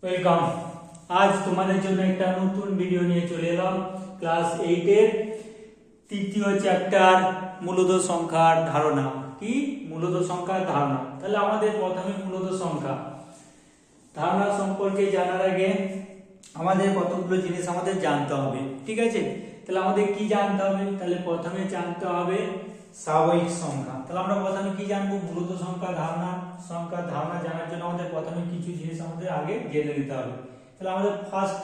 Welcome. আজ তোমাদের জন্য একটা নতুন ভিডিও নিয়ে চলে এলাম। ক্লাস 8 এর তৃতীয় চ্যাপ্টার মূলদ সংখ্যার ধারণা। কি মূলদ সংখ্যার ধারণা? তাহলে আমাদের প্রথমে মূলদ সংখ্যা ধারণা সম্পর্কে জানার আগে আমাদের কতগুলো জিনিস আমাদের জানতে হবে, ঠিক আছে? তাহলে আমাদের কি জানতে হবে? তাহলে প্রথমে জানতে হবে স্বাভাবিক সংখ্যা। তাহলে আমরা প্রথমে কি জানবো? মূলদ সংখ্যার ধারণা জানার জন্য আমাদের প্রথমে কিছু জিনিস আমাদের আগে জেনে নিতে হবে। তাহলে আমাদের ফার্স্ট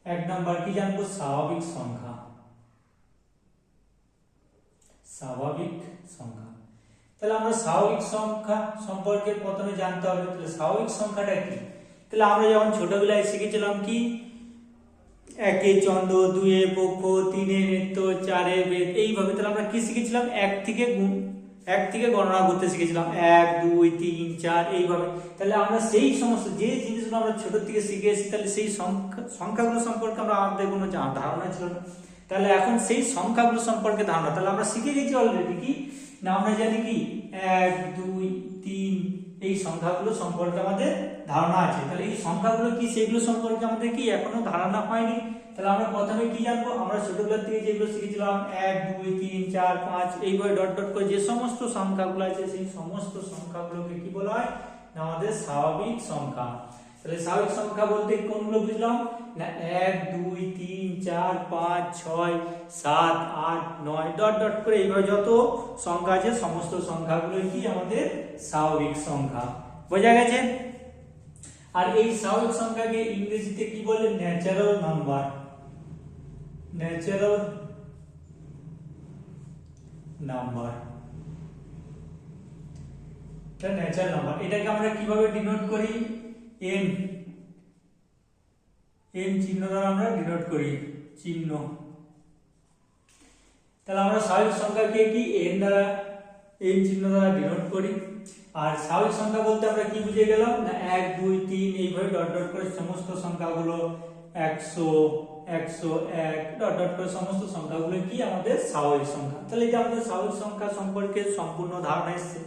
এক নাম্বার কি জানবো? স্বাভাবিক সংখ্যা। স্বাভাবিক সংখ্যা। তাহলে আমরা স্বাভাবিক সংখ্যা সম্পর্কে প্রথমে জানতে হবে। তাহলে স্বাভাবিক সংখ্যাটা কি? তাহলে আমরা যখন ছোটবেলায় শিখেছিলাম কি একে চন্দ্র, দুয়ে পক্ষ, তিনে নৃত্য, চারে বেদ, এইভাবে। তাহলে আমরা কি শিখেছিলাম? এক থেকে গণনা করতে শিখেছিলাম, 1 2 3 4 এইভাবে। তাহলে আমরা সেই সমস্ত যে জিনিসগুলো আমরা ছোট থেকে শিখে এসেছি, তাহলে সেই সংখ্যাগুলো সম্পর্কে আমাদের কোনো ধারণা ছিল না। তাহলে এখন সেই সংখ্যাগুলো সম্পর্কে ধারণা, তাহলে আমরা শিখে গেছি অলরেডি। কি না আমরা জানি কি 1 2 3 এই সংখ্যাগুলো সম্পর্কে আমাদের ধারণা আছে। তাহলে এই সংখ্যাগুলো কি সেগুলো সম্পর্কে আমাদের কি এখনো ধারণা হয়নি। তাহলে আমরা প্রথমে কি জানবো? আমরা ছোটবেলা থেকে যেগুলো শিখেছিলাম 1 2 3 4 5 এইভাবে ডট ডট করে যে সমস্ত সংখ্যাগুলো আছে, সেই সমস্ত সংখ্যাগুলোকে কি বলা হয়? না আমাদের স্বাভাবিক সংখ্যা। তাহলে স্বাভাবিক সংখ্যা বলতে কোনগুলো বুঝলাম? না 1 2 3 4 5 6 7 8 9 ডট ডট করে এইভাবে যত সংখ্যা আছে সমস্ত সংখ্যাগুলো কি আমাদের স্বাভাবিক সংখ্যা। বোঝা গেছে? আর এই স্বাভাবিক সংখ্যাকে ইংরেজিতে কি বলে? Natural number. Natural number, natural number. এটাকে আমরা কিভাবে ডিনোট করি? এন চিহ্ন দ্বারা আমরা ডিনোট করি, চিহ্ন। তাহলে আমরা স্বাভাবিক সংখ্যাকে কি এন চিহ্ন দ্বারা ডিনোট করি। আর স্বাভাবিক সংখ্যা বলতে আমরা কি বুঝে গেলাম? না 1 2 3 এইভাবে ডট ডট করে সমস্ত সংখ্যাগুলো 100 101 ডট ডট করে সমস্ত সংখ্যাগুলো কি আমাদের স্বাভাবিক সংখ্যা। তাহলে এটা আমাদের স্বাভাবিক সংখ্যা সম্পর্কে সম্পূর্ণ ধারণা এসেছে।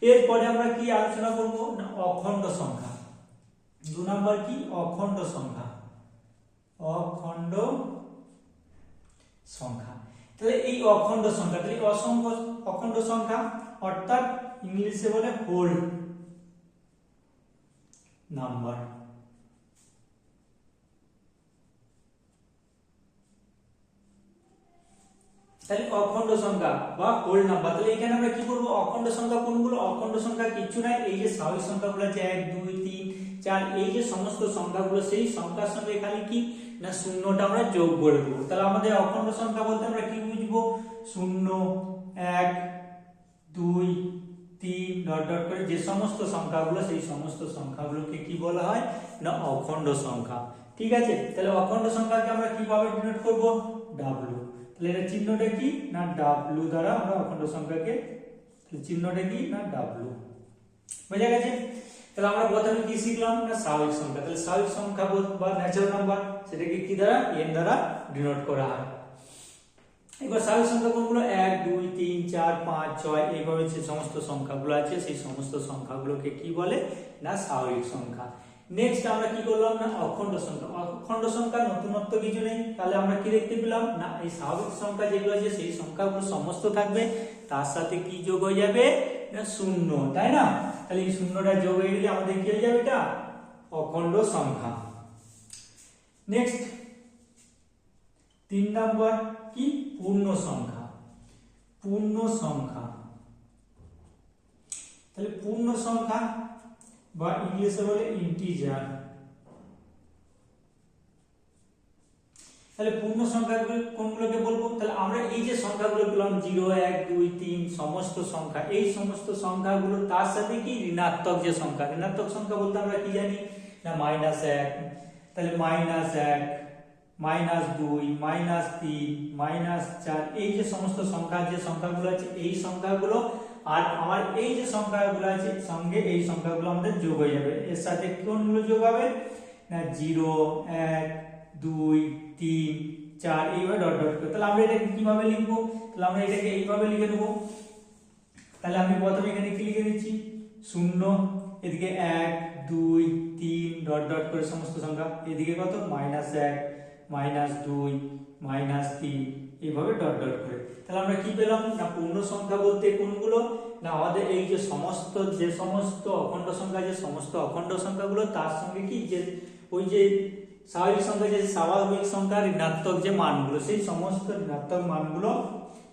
এরপরে আমরা কি আলোচনা করব? না অখণ্ড সংখ্যা। 2 নাম্বার কি? অখণ্ড সংখ্যা। অখণ্ড সংখ্যা। তাহলে এই অখণ্ড সংখ্যা, তাহলে অখণ্ড সংখ্যা অর্থাৎ ইংলিশে বলে হোল নাম্বার। তাহলে অখণ্ড সংখ্যা বা হোল নাম্বার। তাহলে এখানে আমরা কি করব? অখণ্ড সংখ্যা কোনগুলো? অখণ্ড সংখ্যা কিছু নাই, এই যে স্বাভাবিক সংখ্যাগুলো আছে 1 2 3 4 এই যে সমস্ত সংখ্যাগুলো, সেই সংখ্যার সঙ্গে এখানে কি না শূন্যটা আমরা যোগ করে দেবো। তাহলে আমাদের অখণ্ড সংখ্যা বলতে আমরা কি বুঝবো? 0 1 2 3 ডট ডট করে যে সমস্ত সংখ্যাগুলো, সেই সমস্ত সংখ্যাগুলোকে কি বলা হয়? না অখণ্ড সংখ্যা। ঠিক আছে? তাহলে অখণ্ড সংখ্যাকে আমরা কিভাবে ডিনোট করব? ডাব্লু। তাহলে এর চিহ্নটা কি? না ডাব্লু দ্বারা আমরা অখণ্ড সংখ্যাকে, চিহ্নটা কি? না ডাব্লু। বোঝা গেছে? তাহলে আমরা প্রথমে কি শিখলাম? না স্বাভাবিক সংখ্যা। তাহলে স্বাভাবিক সংখ্যা বা ন্যাচারাল নাম্বার, সেটাকে কি দ্বারা? এন দ্বারা ডিনোট করা হয়। এবার স্বাভাবিক সংখ্যা কোনগুলো? 1 2 3 4 5 6 এইভাবে যে সমস্ত সংখ্যাগুলো আছে, সেই সমস্ত সংখ্যাগুলোকে কি বলে? না স্বাভাবিক সংখ্যা। নেক্সট আমরা কি করলাম? না অখণ্ড সংখ্যা। অখণ্ড সংখ্যা নতুনত্ব কিছু নেই। তাহলে আমরা কি দেখতে পেলাম? না এই স্বাভাবিক সংখ্যা যেগুলো আছে সেই সংখ্যাগুলো সমস্ত থাকবে, তার সাথে কি যোগ হয়ে যাবে? না শূন্য, তাই না? তাহলে এই শূন্যটা যোগ হয়ে গেলে আমাদের কি হয়ে যাবে? এটা অখণ্ড সংখ্যা। নেক্সট 3 নাম্বার কি? পূর্ণ সংখ্যা। পূর্ণ সংখ্যা। তাহলে পূর্ণ সংখ্যা বা ইংলিশে বলে ইন্টিজার। তাহলে পূর্ণ সংখ্যাগুলো কোনগুলোকে বলবো? তাহলে আমরা এই যে সংখ্যাগুলো পেলাম 0 1 2 3 সমস্ত সংখ্যা, এই সমস্ত সংখ্যাগুলো তার সাথে কি ঋণাত্মক যে সংখ্যা। ঋণাত্মক সংখ্যা বলতে আমরা কি জানি? না -1। তাহলে -1 -2 -3 -4 এই যে সমস্ত সংখ্যা, যে সংখ্যাগুলো আছে এই সংখ্যাগুলো আর আমার এই যে সংখ্যাগুলো আছে সঙ্গে এই সংখ্যাগুলো আমাদের যোগ হয়ে যাবে। এর সাথে কোনগুলো যোগ হবে? না 0 1 2 3 4 এইভাবে ডট ডট করে। তাহলে আমরা এটাকে কিভাবে লিখবো? তাহলে আমরা এটাকে এইভাবে লিখে দেবো। তাহলে আমি প্রথমে এখানে কি লিখে দিচ্ছি? 0 এদিকে 1 2 3 ডট ডট করে সমস্ত সংখ্যা, এদিকে কত -1 -2 -3 এইভাবে ডট ডট করে। তাহলে আমরা কি পেলাম না পূর্ণ সংখ্যা বলতে কোনগুলো না আমাদের এই যে সমস্ত অখণ্ড সংখ্যা, যে সমস্ত অখণ্ড সংখ্যাগুলো তার সঙ্গে কি যে ওই যে স্বাভাবিক সংখ্যা, যে স্বাভাবিক সংখ্যা ঋণাত্মক যে মানগুলো, সেই সমস্ত ঋণাত্মক মানগুলো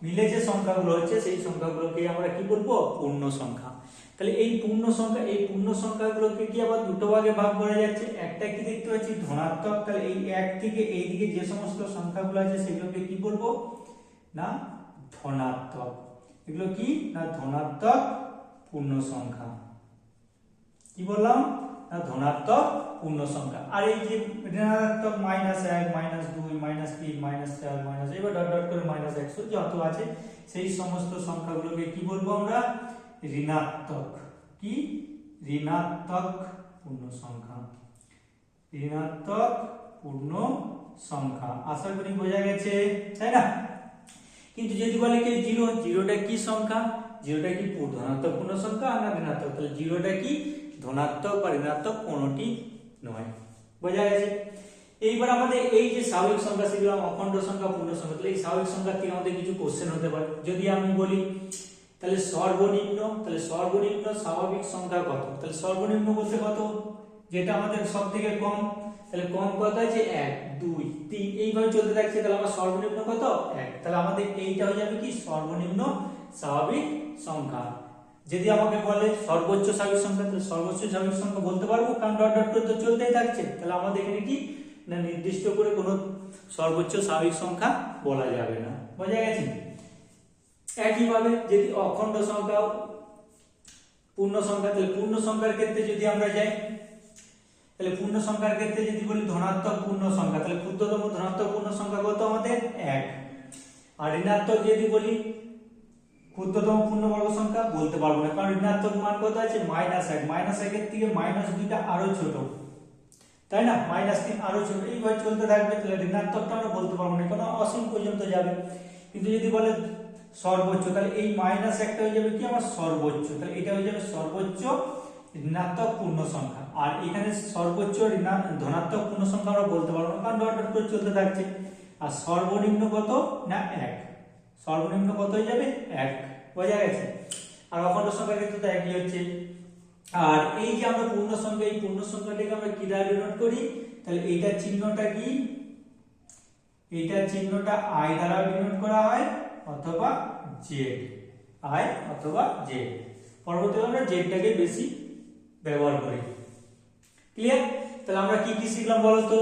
মিলে যে সংখ্যাগুলো হচ্ছে সেই সংখ্যাগুলোকে আমরা কি বলবো পূর্ণ সংখ্যা। তাহলে এই পূর্ণ সংখ্যাগুলোকে কি আবার দুটো ভাগে ভাগ করা যাচ্ছে। একটা কি দেখতে পাচ্ছি ধনাত্মক, তাহলে এই এক থেকে এই দিকে যে সমস্ত সংখ্যাগুলো আছে সেগুলোকে কি বলবো না ধনাত্মক। এগুলো কি না ধনাত্মক পূর্ণ সংখ্যা। কি বললাম না ধনাত্মক পূর্ণ সংখ্যা। আর এই যে ঋণাত্মক -1 -2 -3 -4 এবার ডট ডট করে -100 যত আছে সেই সমস্ত সংখ্যাগুলোকে কি বলবো আমরা ঋণাত্মক। কি ঋণাত্মক পূর্ণ সংখ্যা। ঋণাত্মক পূর্ণ সংখ্যা। আশা করি বোঝা গেছে, তাই না? কিন্তু যদি বলে কি জিরোটা কি সংখ্যা, জিরোটা কি ধনাত্মক পূর্ণ সংখ্যা না ঋণাত্মক, তাহলে জিরোটা কি ধনাত্মক বা ঋণাত্মক কোনোটি নয়। বোঝা গেছে? এইবার আমাদের এই যে স্বাভাবিক সংখ্যা শিখলাম, অখণ্ড সংখ্যা পূর্ণ সংখ্যা, তাহলে এই স্বাভাবিক সংখ্যা থেকে আমাদের কিছু কোশ্চেন হতে পারে। যদি আমি বলি তাহলে সর্বনিম্ন স্বাভাবিক সংখ্যা কত, তাহলে সর্বনিম্ন বলতে কত যেটা আমাদের সব থেকে কম, তাহলে কম কত আছে 1 2 3 এইভাবে চলতে থাকছে। তাহলে আমার সর্বনিম্ন কত 1, তাহলে আমাদের এইটা হয়ে যাবে কি সর্বনিম্ন স্বাভাবিক সংখ্যা। যদি আমাকে বলে সর্বোচ্চ স্বাভাবিক সংখ্যা, তাহলে সর্বোচ্চ স্বাভাবিক সংখ্যা বলতে পারবো, কারণ ডট ডট করে তো চলতেই থাকছে। তাহলে আমাদের এখানে কি না নির্দিষ্ট করে কোনো সর্বোচ্চ স্বাভাবিক সংখ্যা বলা যাবে না। বোঝা গেছে? একইভাবে যদি অখণ্ড সংখ্যা পূর্ণ সংখ্যা, তাহলে পূর্ণ সংখ্যার ক্ষেত্রে যদি আমরা যাই, তাহলে পূর্ণ সংখ্যার ক্ষেত্রে যদি বলি ধনাত্মক পূর্ণ সংখ্যা, তাহলে ক্ষুদ্রতম ধনাত্মক পূর্ণ সংখ্যা কত আমাদের 1। আর ঋণাত্মক যদি বলি ক্ষুদ্রতম পূর্ণবর্গ সংখ্যা বলতে পারবো না, কারণ ঋণাত্মক মান কত আছে -1 এর থেকে -2টা আরো ছোট, তাই না? -3 আরো ছোট, এইভাবে চলতে থাকবে। তাহলে ঋণাত্মকটা আমরা বলতে পারবো না, কারণ অসীম পর্যন্ত যাবে। কিন্তু যদি বলে সর্বোচ্চ, তাহলে এই -1টা হয়ে যাবে কি আমার সর্বোচ্চ, তাহলে এটা হয়ে যাবে সর্বোচ্চ ঋণাত্মক পূর্ণ সংখ্যা। আর এখানে সর্বোচ্চ ধনাত্মক পূর্ণ সংখ্যা আমরা বলতে পারবো না, কারণ ডট ডট করে চলতে থাকছে। আর সর্বনিম্ন কত না 1, সর্বনিম্ন কত হয়ে যাবে 1। বোঝা গেছে? আর অখণ্ড সংখ্যার ক্ষেত্রে তো একই হচ্ছে। আর এই যে আমরা পূর্ণ সংখ্যা, এই পূর্ণ সংখ্যাটাকে আমরা কি দ্বারা ডিনোট করি, তাহলে এইটার চিহ্নটা কি, এইটার চিহ্নটা i দ্বারা ডিনোট করা হয় অথবা z, i অথবা z। পরবর্তীতে আমরা জেডটাকে বেশি ব্যবহার করি। ক্লিয়ার? তাহলে আমরা কি কি শিখলাম বলো তো?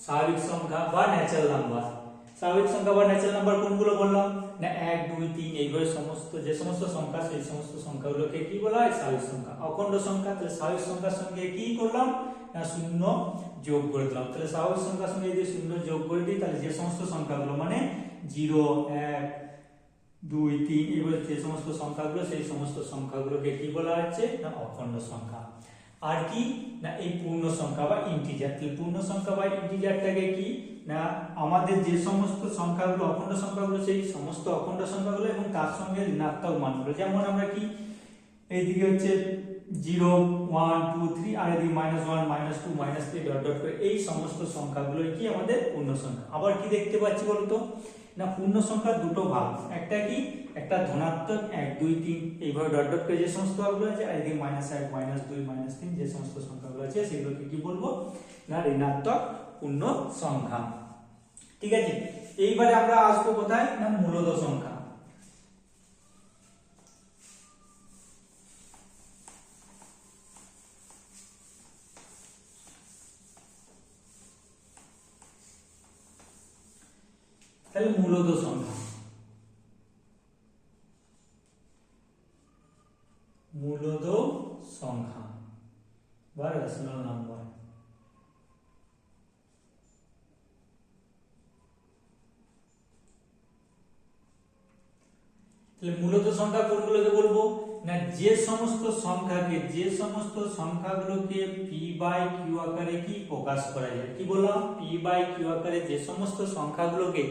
স্বাভাবিক সংখ্যা বা ন্যাচারাল নাম্বার। স্বাভাবিক সংখ্যা বা ন্যাচারাল নাম্বার কোনগুলো বললাম না 1 2 3 এইভাবে যে সমস্ত সংখ্যা, সেই সমস্ত সংখ্যাগুলোকে কি বলা হয় স্বাভাবিক সংখ্যা। অখণ্ড সংখ্যা, তাহলে স্বাভাবিক সংখ্যার সঙ্গে কি করলাম না শূন্য যোগ করে দিলাম। তাহলে স্বাভাবিক সংখ্যার সঙ্গে যদি শূন্য যোগ করে দিই, তাহলে যে সমস্ত সংখ্যাগুলো মানে 0 1 2 3 এইভাবে যে সমস্ত সংখ্যাগুলো, সেই সমস্ত সংখ্যাগুলোকে কি বলা হচ্ছে না অখণ্ড সংখ্যা। আর কি না এই পূর্ণ সংখ্যা বা ইন্টিজার। তাহলে পূর্ণ সংখ্যা বা ইন্টিজারটাকে কি না আমাদের যে সমস্ত সংখ্যাগুলো অখণ্ড সংখ্যাগুলো, সেই সমস্ত অখণ্ড সংখ্যাগুলো এবং তার সঙ্গে ঋণাত্মক মানগুলো, যেমন আমরা কি এইদিকে হচ্ছে 0 1 2 3 আর এদিকে -1 -2 -3 ডট ডট করে এই সমস্ত সংখ্যাগুলো কি আমাদের পূর্ণ সংখ্যা। আবার কি দেখতে পাচ্ছি বলতো না পূর্ণ সংখ্যার দুটো ভাগ, একটা কি একটা ধনাত্মক 1 2 3 এইভাবে ডট ডট করে যে সমস্ত ভাগগুলো আছে, আর এদিকে -1 -2 -3 যে সমস্ত সংখ্যাগুলো আছে সেগুলোকে কি বলবো না ঋণাত্মক পূর্ণ সংখ্যা। ঠিক আছে? এইবারে আমরা আসবো কোথায় না মূলদ সংখ্যা। তাহলে মূলদ সংখ্যা, মূলদ সংখ্যা বা রেশনাল নাম্বার। তাহলে মূলত সংখ্যা কোনগুলোকে বলবো না যে সমস্ত সংখ্যাগুলোকে পি বাই কিউ আকারে কি প্রকাশ করা যায়। কি বললাম? পি বাই কিউ আকারে যে সমস্ত সংখ্যাগুলোকে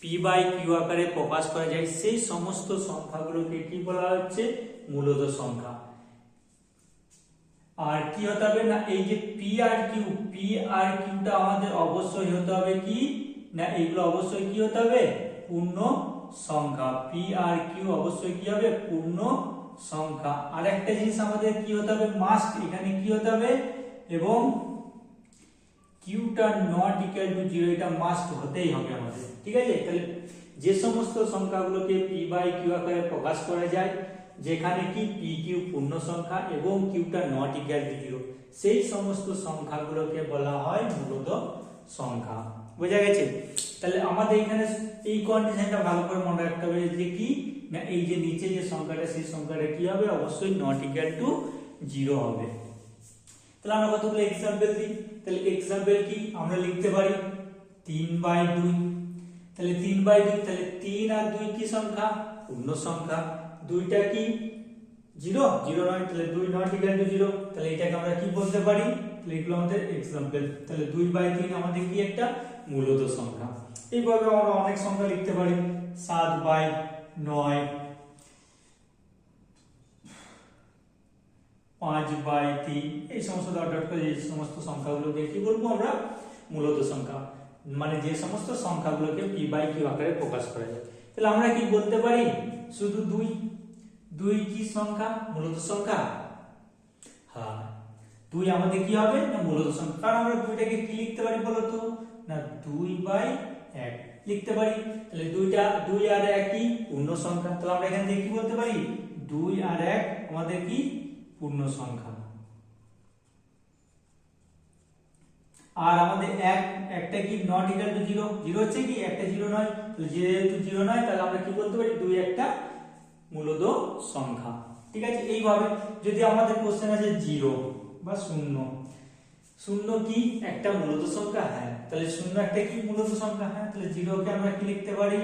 পি বাই কিউ আকারে প্রকাশ করা যায়, সেই সমস্ত সংখ্যাগুলোকে কি বলা হচ্ছে মূলদ সংখ্যা। আর কি হতে হবে না এই যে পি আর কিউটা আমাদের অবশ্যই হতে হবে কি না এইগুলো অবশ্যই কি হতে হবে পূর্ণ সংখ্যা। পি আর কিউ অবশ্যই কি হবে পূর্ণ সংখ্যা। আর একটা জিনিস আমাদের কি হতে হবে মাস্ট এখানে কি হতে হবে এবং কিউটা নট ইকুয়াল টু 0 এটা মাস্ট হতেই হবে আমাদের। ঠিক আছে, তাহলে যে সমস্ত সংখ্যাগুলোকে পি বাই কিউ আকারে প্রকাশ করা যায় যেখানে কি পি কিউ পূর্ণ সংখ্যা এবং কিউটা নট ইকুয়াল টু 0 সেই সমস্ত সংখ্যাগুলোকে বলা হয় মূলত সংখ্যা। বোঝা গেছে? তাহলে আমাদের এখানে এই কন্ডিশনটা ভালো করে মনে রাখতে হবে যে কি না এই যে নিচে যে সংখ্যাটা সেই সংখ্যাটা কি হবে অবশ্যই নট ইকুয়াল টু 0 হবে। তাহলে আমরা কতগুলো एग्जांपल দিই। তাহলে एग्जांपल কি আমরা লিখতে পারি 3/2। তাহলে 3/2 তাহলে 3 আর 2 কি সংখ্যা পূর্ণ সংখ্যা। 2টা কি 0 0 নয় তাহলে 2 নট ইকুয়াল টু 0 তাহলে এটাকে আমরা কি বলতে পারি তাহলে এগুলো আমাদের एग्जांपल। তাহলে 2/3 আমাদের কি একটা মূলত সংখ্যা। এইভাবে আমরা অনেক সংখ্যা লিখতে পারি 7/9 5/3 এই সমস্ত ডট ডট করে এই সমস্ত সংখ্যাগুলোকে কি বলবো আমরা মূলত সংখ্যা মানে যে সমস্ত সংখ্যাগুলোকে পি বাই কিউ আকারে প্রকাশ করা যায়। তাহলে আমরা কি বলতে পারি শুধু 2 কি সংখ্যা মূলত সংখ্যা। হ্যাঁ 2 আমাদের কি হবে না মূলত সংখ্যা কারণ আমরা 2টাকে কি লিখতে পারি বলো তো না 2/1 লিখতে পারি। তাহলে 2 আর 1 কি পূর্ণ সংখ্যা। তাহলে আমরা এখান থেকে কি বলতে পারি 2 আর 1 আমাদের কি পূর্ণ সংখ্যা। আর আমাদের একটা কি নট ইকুয়াল টু 0 0 হচ্ছে কি একটা 0 নয় তাহলে যেহেতু 0 নয় তাহলে আমরা কি বলতে পারি 2 একটা মূলত সংখ্যা। ঠিক আছে, এইভাবে যদি আমাদের কোশ্চেন আছে 0 বা 0 কি একটা মূলত সংখ্যা। হ্যাঁ তাহলে 0 একটা কি মূলত সংখ্যা। হ্যাঁ তাহলে 0 কে আমরা কি লিখতে পারি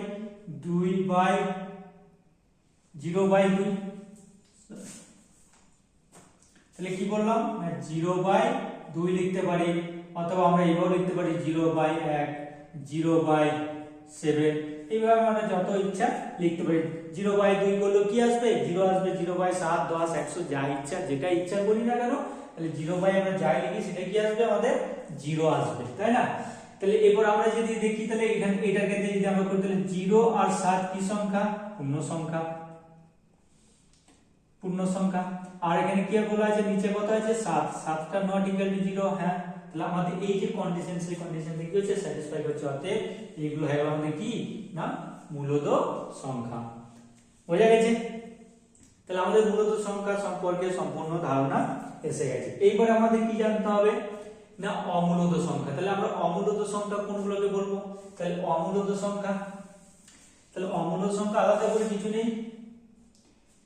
0/2 তাহলে কি বললাম না 0/2 লিখতে পারি অথবা আমরা এইভাবে লিখতে পারি 0/1 0/7 এইভাবে আমরা যত ইচ্ছা লিখতে পারি। 0/2 করলে কি আসবে 0 আসবে 0/7 10 100 যা ইচ্ছা যেটা ইচ্ছা করি না কেন তাহলে 0/2 আমরা যাই লিখি সেটা কি আসবে আমাদের 0 আসবে তাই না। তাহলে এরপর আমরা যদি দেখি তাহলে এখানে এটাকে যদি আমরা করি তাহলে 0 আর 7 কি সংখ্যা পূর্ণ সংখ্যা আর এখানে কি বলা আছে নিচে কত আছে 7টা নট ইকুয়াল টু 0। হ্যাঁ তাহলে আমাদের এই যে কন্ডিশন সেই কন্ডিশনটা কি হচ্ছে স্যাটিসফাই করছে অতএব এইগুলো হবে আমাদের কি না মূলত সংখ্যা। বোঝা গেছে? তাহলে আমাদের মূলত সংখ্যা সম্পর্কে সম্পূর্ণ ধারণা এসে গেছে। এইবার আমাদের কি জানতে হবে না অমূলত সংখ্যা। তাহলে আমরা অমূলত সংখ্যা কোনগুলোকে বলবো তাহলে অমূলত সংখ্যা আলাদা করে কিছু নেই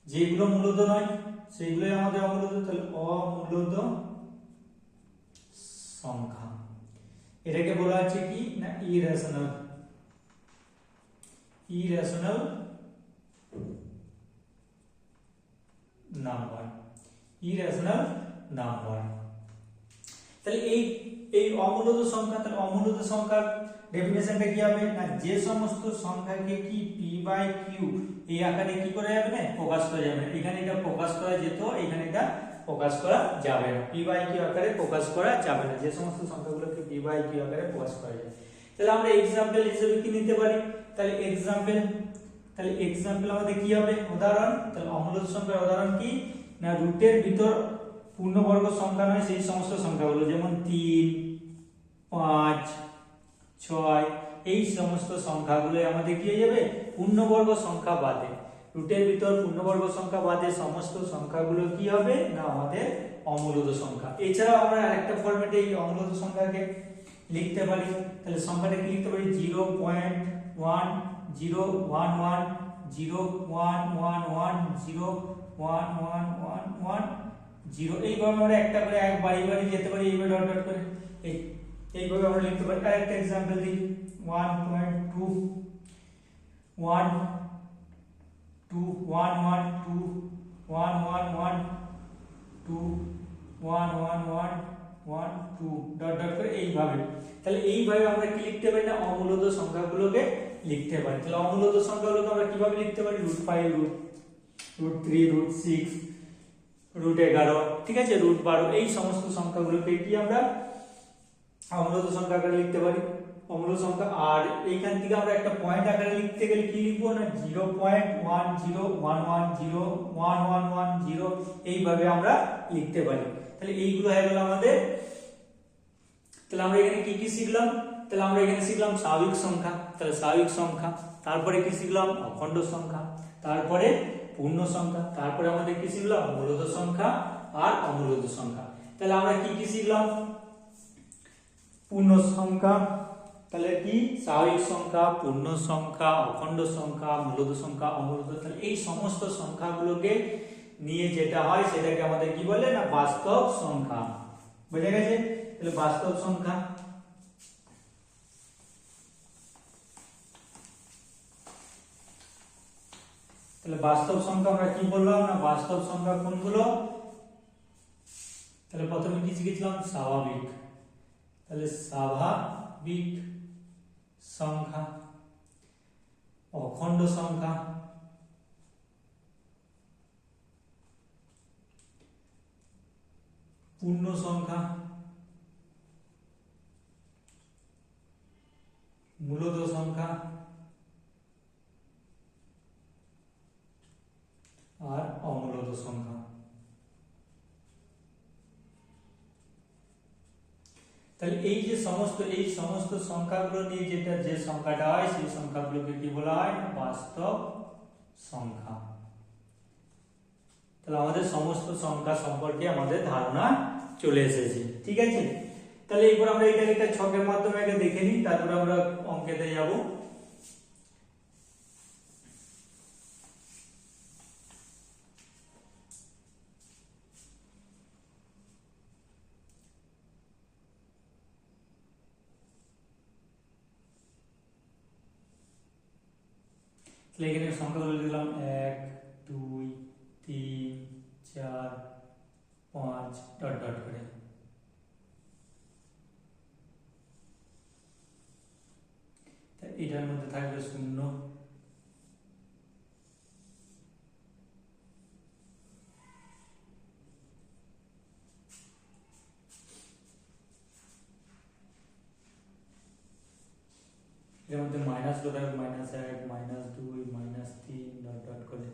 যেগুলো মূলত নয় সেগুলোই আমাদের অমূলত। তাহলে অমূলত সংখ্যা এটাকে বলা হচ্ছে কি না ইরেশনাল নাম্বার। তাহলে এই অমূলত সংখ্যা তাহলে অমূলত সংখ্যার ডেফিনেশনটা কি হবে না যে সমস্ত সংখ্যাকে কি পি বাই কিউ এই আকারে কি করা যাবে না প্রকাশ করা যাবে না। এখানে এটা প্রকাশ করা যেত এখানে এটা প্রকাশ করা যাবে না। পি বাই কিউ আকারে প্রকাশ করা যাবে না যে সমস্ত সংখ্যাগুলোকে পি বাই কিউ আকারে প্রকাশ করা যায়। তাহলে আমরা एग्जांपल হিসেবে কি নিতে পারি তাহলে एग्जांपल আমাদের কি হবে উদাহরণ। তাহলে অমূলত সংখ্যার উদাহরণ কি না রুটের ভিতর পূর্ণবর্গ সংখ্যা নয় সেই সমস্ত সংখ্যাগুলো যেমন 3 5 6 এই সমস্ত সংখ্যাগুলো আমাদের কি হয়ে যাবে পূর্ণবর্গ সংখ্যা বাদে রুটের ভিতর পূর্ণবর্গ সংখ্যা বাদে সমস্ত সংখ্যাগুলো কি হবে না আমাদের অমূলত সংখ্যা। এছাড়াও আমরা আরেকটা ফরম্যাটে এই অমূলত সংখ্যাকে লিখতে পারি। তাহলে সংখ্যাটা কি লিখতে পারি 0.1011101110 এইভাবে আমরা একটা করে এক বাড়ি যেতে পারি এইভাবে ডট ডট করে এইভাবে আমরা লিখতে পারি। আরেকটা एग्जांपल দিই 1.2 ডট ডট করে এইভাবে। তাহলে এইভাবে আমরা কি লিখতে পারি না অমূলত সংখ্যাগুলোকে লিখতে পারি। তাহলে অমূলত সংখ্যাগুলোকে আমরা কিভাবে লিখতে পারি √5 √3 √6 √11, ঠিক আছে, √12, এই সমস্ত সংখ্যাগুলোকে কি আমরা অমূলত সংখ্যা আকারে লিখতে পারি, অমূলত সংখ্যা। আর এইখান থেকে আমরা একটা পয়েন্ট আকারে লিখতে গেলে কি লিখবো না 0.1011011110, এইভাবে আমরা লিখতে পারি। তাহলে এইগুলো হয়ে গেল আমাদের। তাহলে আমরা এখানে কি কি শিখলাম? তাহলে আমরা এখানে শিখলাম স্বাভাবিক সংখ্যা, তাহলে স্বাভাবিক সংখ্যা, তারপরে কি শিখলাম অখণ্ড সংখ্যা, তারপরে পূর্ণ সংখ্যা, তারপরে আমাদের কি শিখলাম মূলত সংখ্যা আর অমূলত সংখ্যা। তাহলে আমরা কি কি শিখলাম? পূর্ণ সংখ্যা, তাহলে কি স্বাভাবিক সংখ্যা, পূর্ণ সংখ্যা, অখণ্ড সংখ্যা, মূলত সংখ্যা, অমূলত। তাহলে এই সমস্ত সংখ্যাগুলোকে নিয়ে যেটা হয় সেটাকে আমাদের কি বলে না বাস্তব সংখ্যা। বুঝা গেছে? তাহলে বাস্তব সংখ্যা, তাহলে বাস্তব সংখ্যা আমরা কি বললাম না বাস্তব সংখ্যা কোনগুলো? তাহলে প্রথমে কি শিখেছিলাম স্বাভাবিক, তাহলে স্বাভাবিক সংখ্যা, অখণ্ড সংখ্যা, পূর্ণ সংখ্যা, মূলত সংখ্যা আর অমূলত সংখ্যা। তাহলে এই যে সমস্ত সংখ্যাগুলো নিয়ে যে সংখ্যাটা হয় সেই সংখ্যাগুলোকে কি বলা হয় বাস্তব সংখ্যা। তাহলে আমাদের সমস্ত সংখ্যা সম্পর্কে আমাদের ধারণা চলে এসেছে, ঠিক আছে। তাহলে এরপর আমরা এটাকে একটা ছকের মাধ্যমে আগে দেখে নিই, তারপর আমরা অঙ্কেতে যাব। তাহলে এখানে সংখ্যাগুলো দিলাম 1 2 3 4 5 ডট ডট করে। এটার মধ্যে থাকবে 0, এর মধ্যে মাইনাস গুলো থাকবে -1 -2 -3 ডট ডট করে।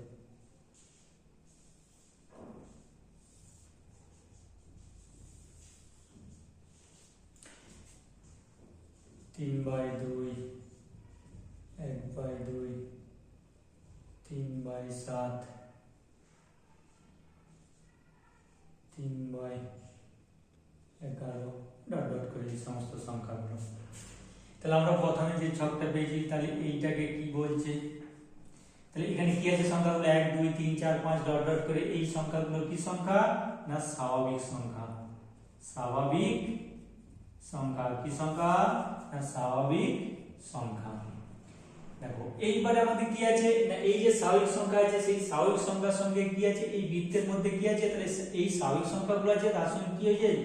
তিন বাই 2, 1/2, 3/7, 3/11 ডট ডট করে এই সমস্ত সংখ্যাগুলো। তাহলে আমরা প্রথমে যে ছকটা পেয়েছি তাহলে এইটাকে কি বলছে? তাহলে এখানে কি আছে সংখ্যাগুলো 1 2 3 4 5 ডট ডট করে, এই সংখ্যাগুলো কি সংখ্যা না স্বাভাবিক সংখ্যা। স্বাভাবিক সংখ্যা কি সংখ্যা না স্বাভাবিক সংখ্যা। দেখো এইবারে আমাদের কি আছে না এই যে স্বাভাবিক সংখ্যা আছে সেই স্বাভাবিক সংখ্যার সঙ্গে কি আছে এই বৃত্তের মধ্যে কি আছে, তাহলে এই স্বাভাবিক সংখ্যাগুলো আছে তার সঙ্গে কি হয়ে যায়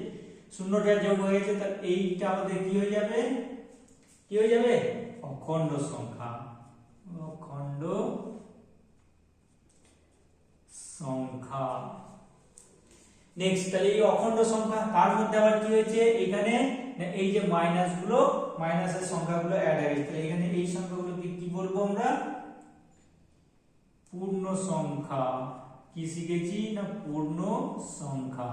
শূন্যটা যোগ হয়ে গেছে, তাহলে এইটা আমাদের কি হয়ে যাবে অখণ্ড সংখ্যা। অখণ্ড সংখ্যা। নেক্সট তাহলে এই অখণ্ড সংখ্যা তার মধ্যে আবার কি হয়েছে এখানে এই যে মাইনাস গুলো মাইনাসের সংখ্যাগুলো অ্যাড হয়ে গেছে, তাহলে এখানে এই সংখ্যাগুলোকে কি বলবো আমরা পূর্ণ সংখ্যা। কি শিখেছি না পূর্ণ সংখ্যা।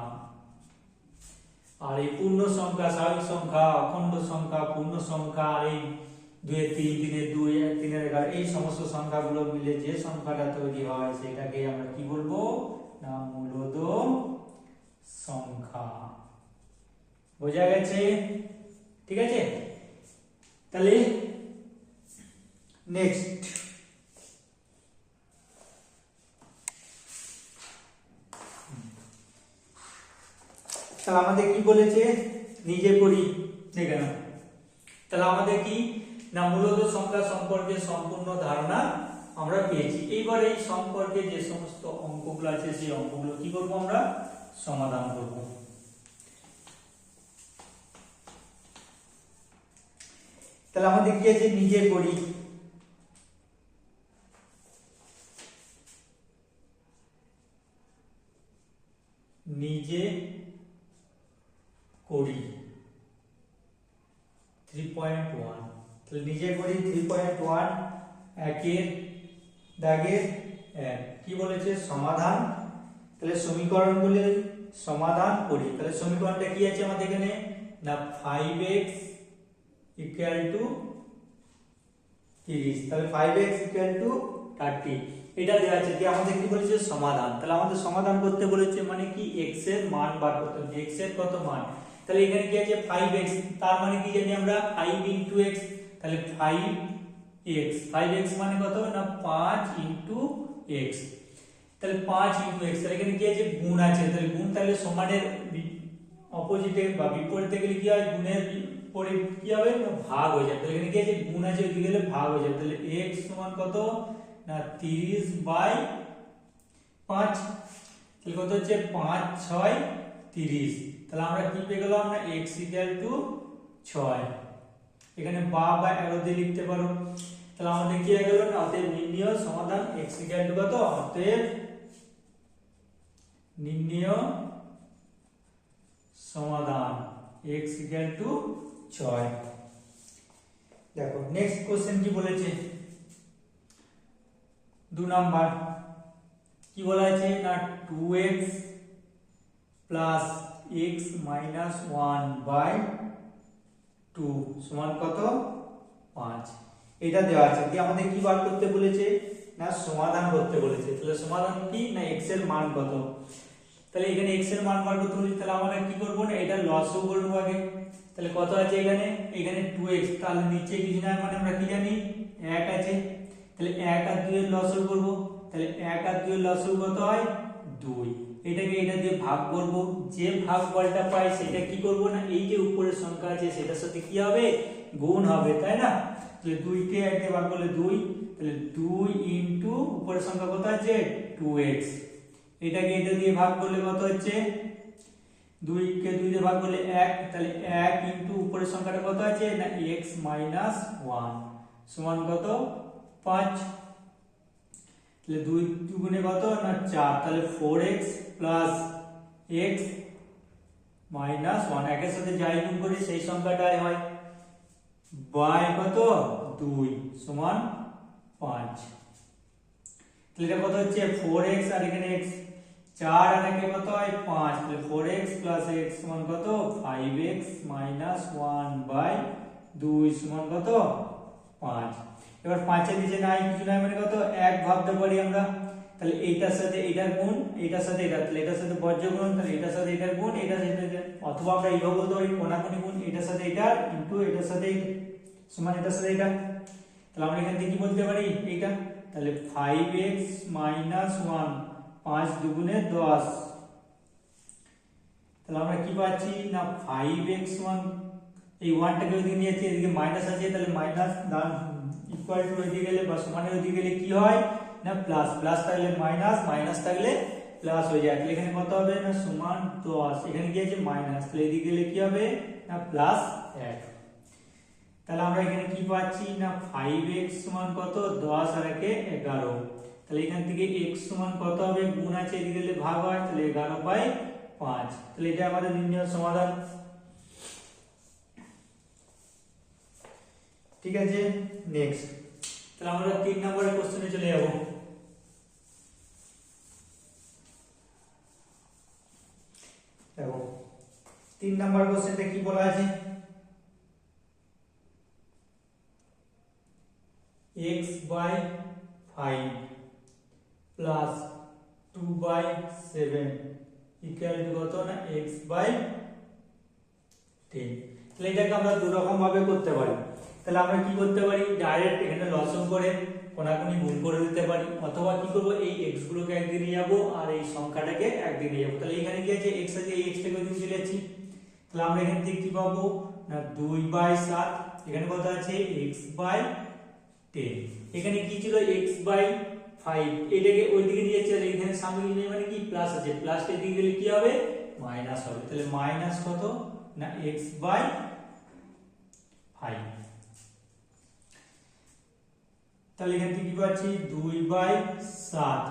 আর এই পূর্ণ সংখ্যা স্বাভাবিক সংখ্যা অখণ্ড সংখ্যা পূর্ণ সংখ্যা এই 2 এর 3 3 এর 2 1 3 এর 11 এই সমস্ত সংখ্যাগুলো মিলে যে সংখ্যাটা তৈরি হয় সেটাকে আমরা কি বলবো না মূলদ সংখ্যা। বোঝা গেছে? ঠিক আছে। তাহলে নেক্সট তাহলে আমাদের কি বলেছে নিজে পড়ি দেখে না। তাহলে আমাদের কি না মূলত সংখ্যা সম্পর্কে সম্পূর্ণ ধারণা আমরা পেয়েছি। এইবার এই সম্পর্কে যে সমস্ত অঙ্কগুলো আছে সেই অঙ্কগুলো কি করব আমরা সমাধান করব। তাহলে আমাদের কি আছে নিজে পড়ি। 3.1 তাহলে নিজে করি 3.1 একের দাগের কি বলেছে সমাধান। তাহলে সমীকরণগুলি সমাধান করি। তাহলে সমীকরণটা কি আছে আমাদের এখানে না 5x = 30। তাহলে 5x = 30 এটা দেওয়া আছে যে আমাদের কি বলেছে সমাধান। তাহলে আমাদের সমাধান করতে বলেছে মানে কি x এর মান বার করতে হবে, x এর কত মান। তাহলে এখানে কি আছে 5x, তার মানে কি জানি আমরা 5 * x। তাহলে 5x মানে কত না 5 * x। তাহলে 5 * x, তাহলে এখানে কি আছে গুণ আছে। তাহলে গুণ তাহলে সমানের অপোজিটে বা বিপরীতে গেলে কি হয় গুণের বিপরীত কি হবে না ভাগ হয়ে যাবে। তাহলে এখানে কি আছে গুণ আছে ওইদিকে গেলে ভাগ হয়ে যাবে। তাহলে x সমান কত না 30/5। তাহলে কত হচ্ছে 5 × 6 = 30। তাহলে আমরা কি পেয়ে গেলাম না x = 6। এখানে বা অ্যারো দিয়ে লিখতে পারো। তাহলে আমাদের কি হয়ে গেল না অতএব নির্ণয় সমাধান x = কত, অতএব নির্ণয় সমাধান x = 6। দেখো নেক্সট কোশ্চেন কি বলেছে 2 নাম্বার কি বলা আছে না 2x + x - 1/2 সমান কত 5। এটা দেওয়া আছে কি আমাদের কি বার করতে বলেছে না সমাধান করতে বলেছে। তাহলে সমাধান কি না x এর মান কত। তাহলে এখানে x এর মান বার করতে বলেছে। তাহলে আমরা কি করব না এটা লসও করব আগে। তাহলে কত আছে এখানে 2x, তাহলে নিচে কিছু না মানে আমরা কি জানি 1 আছে। তাহলে 1 আর 2 এর লসও করব। তাহলে 1 আর 2 এর লসও কত হয় 2। এটাকে এটা দিয়ে ভাগ করব। যে ভাগফলটা পাই সেটা কি করব না এই যে উপরের সংখ্যা আছে সেটার সাথে কি হবে গুণ হবে, তাই না। তাহলে 2 কে 1 দিয়ে ভাগ করলে 2, তাহলে 2 * উপরের সংখ্যা কত আছে 2x। এটাকে এটা দিয়ে ভাগ করলে কত হচ্ছে 2 কে 2 দিয়ে ভাগ করলে 1, তাহলে 1 * উপরের সংখ্যাটা কত আছে না x - 1 সমান কত 5। তাহলে 2 দুগুণে কত না 4, তাহলে 4x + x - 1 একের সাথে যাই গুণ করি সেই সংখ্যাটাই হয় বাই কত 2 সমান 5। তাহলে এটা কত হচ্ছে 4x আর এখানে x 4 আর একে কত হয় 5। তাহলে 4x + x সমান কত 5x - 1/2 সমান কত 5। এবার 5 এর নিচে নাই কিছু নাই মানে কত 1 ভাবতে পারি আমরা। তাহলে এইটার সাথে এটার গুণ, এইটার সাথে এটা, তাহলে এটার সাথে বর্জ্য গুণ, তাহলে এটার সাথে এটার গুণ, এটার সাথে এটা, অথবা আমরা এইভাবে বলতে পারি কোণাকুণি গুণ, এটার সাথে এটা ইনটু এটার সাথে সমান এটার সাথে এটা। তাহলে আমরা এখান থেকে কি বলতে পারি এইটা। তাহলে 5x - 1 5 দুগুণে 10। তাহলে আমরা কি পাচ্ছি না 5x এই 1 টাকে ওইদিকে নিয়ে যাচ্ছি, এদিকে মাইনাস আছে, তাহলে মাইনাস ইকুয়াল টু ওইদিকে গেলে বা সমানের ওইদিকে গেলে কি হয় না প্লাস, প্লাস থাকলে মাইনাস, মাইনাস থাকলে প্লাস হয়ে যায়। তাহলে এখানে কত হবে না সমান 10, এখানে কি আছে মাইনাস, তাহলে এদিকে গেলে কি হবে না প্লাস 1। তাহলে আমরা এখানে কি পাচ্ছি না 5x সমান কত 10 আর একে 11। তাহলে এখান থেকে x সমান কত হবে গুণ আছে এদিকে গেলে ভাগ হয়, তাহলে 11/5। তাহলে এটা আমাদের নির্ণয় সমাধান। ঠিক আছে নেক্সট। তাহলে আমরা 3 নম্বরের কোশ্চেনে চলে যাব। দেখো 3 নম্বর কোশ্চেনটা কি বলা আছে x/5 plus 2/7 equal to কত না x/10। তাহলে এটাকে আমরা দুই রকম ভাবে করতে পারি। তাহলে আমরা কি করতে পারি ডাইরেক্ট এখানে লসন করে কোণাকুণি গুণ করে দিতে পারি, অথবা কি করব এই x গুলোকে একদিকে নিয়ে যাব আর এই সংখ্যাটাকে একদিকে নিয়ে যাব। তাহলে এখানে কি আছে x আছে, এই x টাকে ওইদিকে চলে যাচ্ছি। তাহলে আমরা এখান থেকে কি পাবো না 2/7, এখানে কত আছে x/10। এখানে কি ছিল x/5, এটাকে ওইদিকে নিয়ে যাচ্ছি, আর এখানে সামনে নিয়ে মানে কি প্লাস আছে, প্লাসটা এদিকে গেলে কি হবে মাইনাস হবে। তাহলে মাইনাস কত না x/5। তাহলে এখান থেকে কি পাচ্ছি 2/7,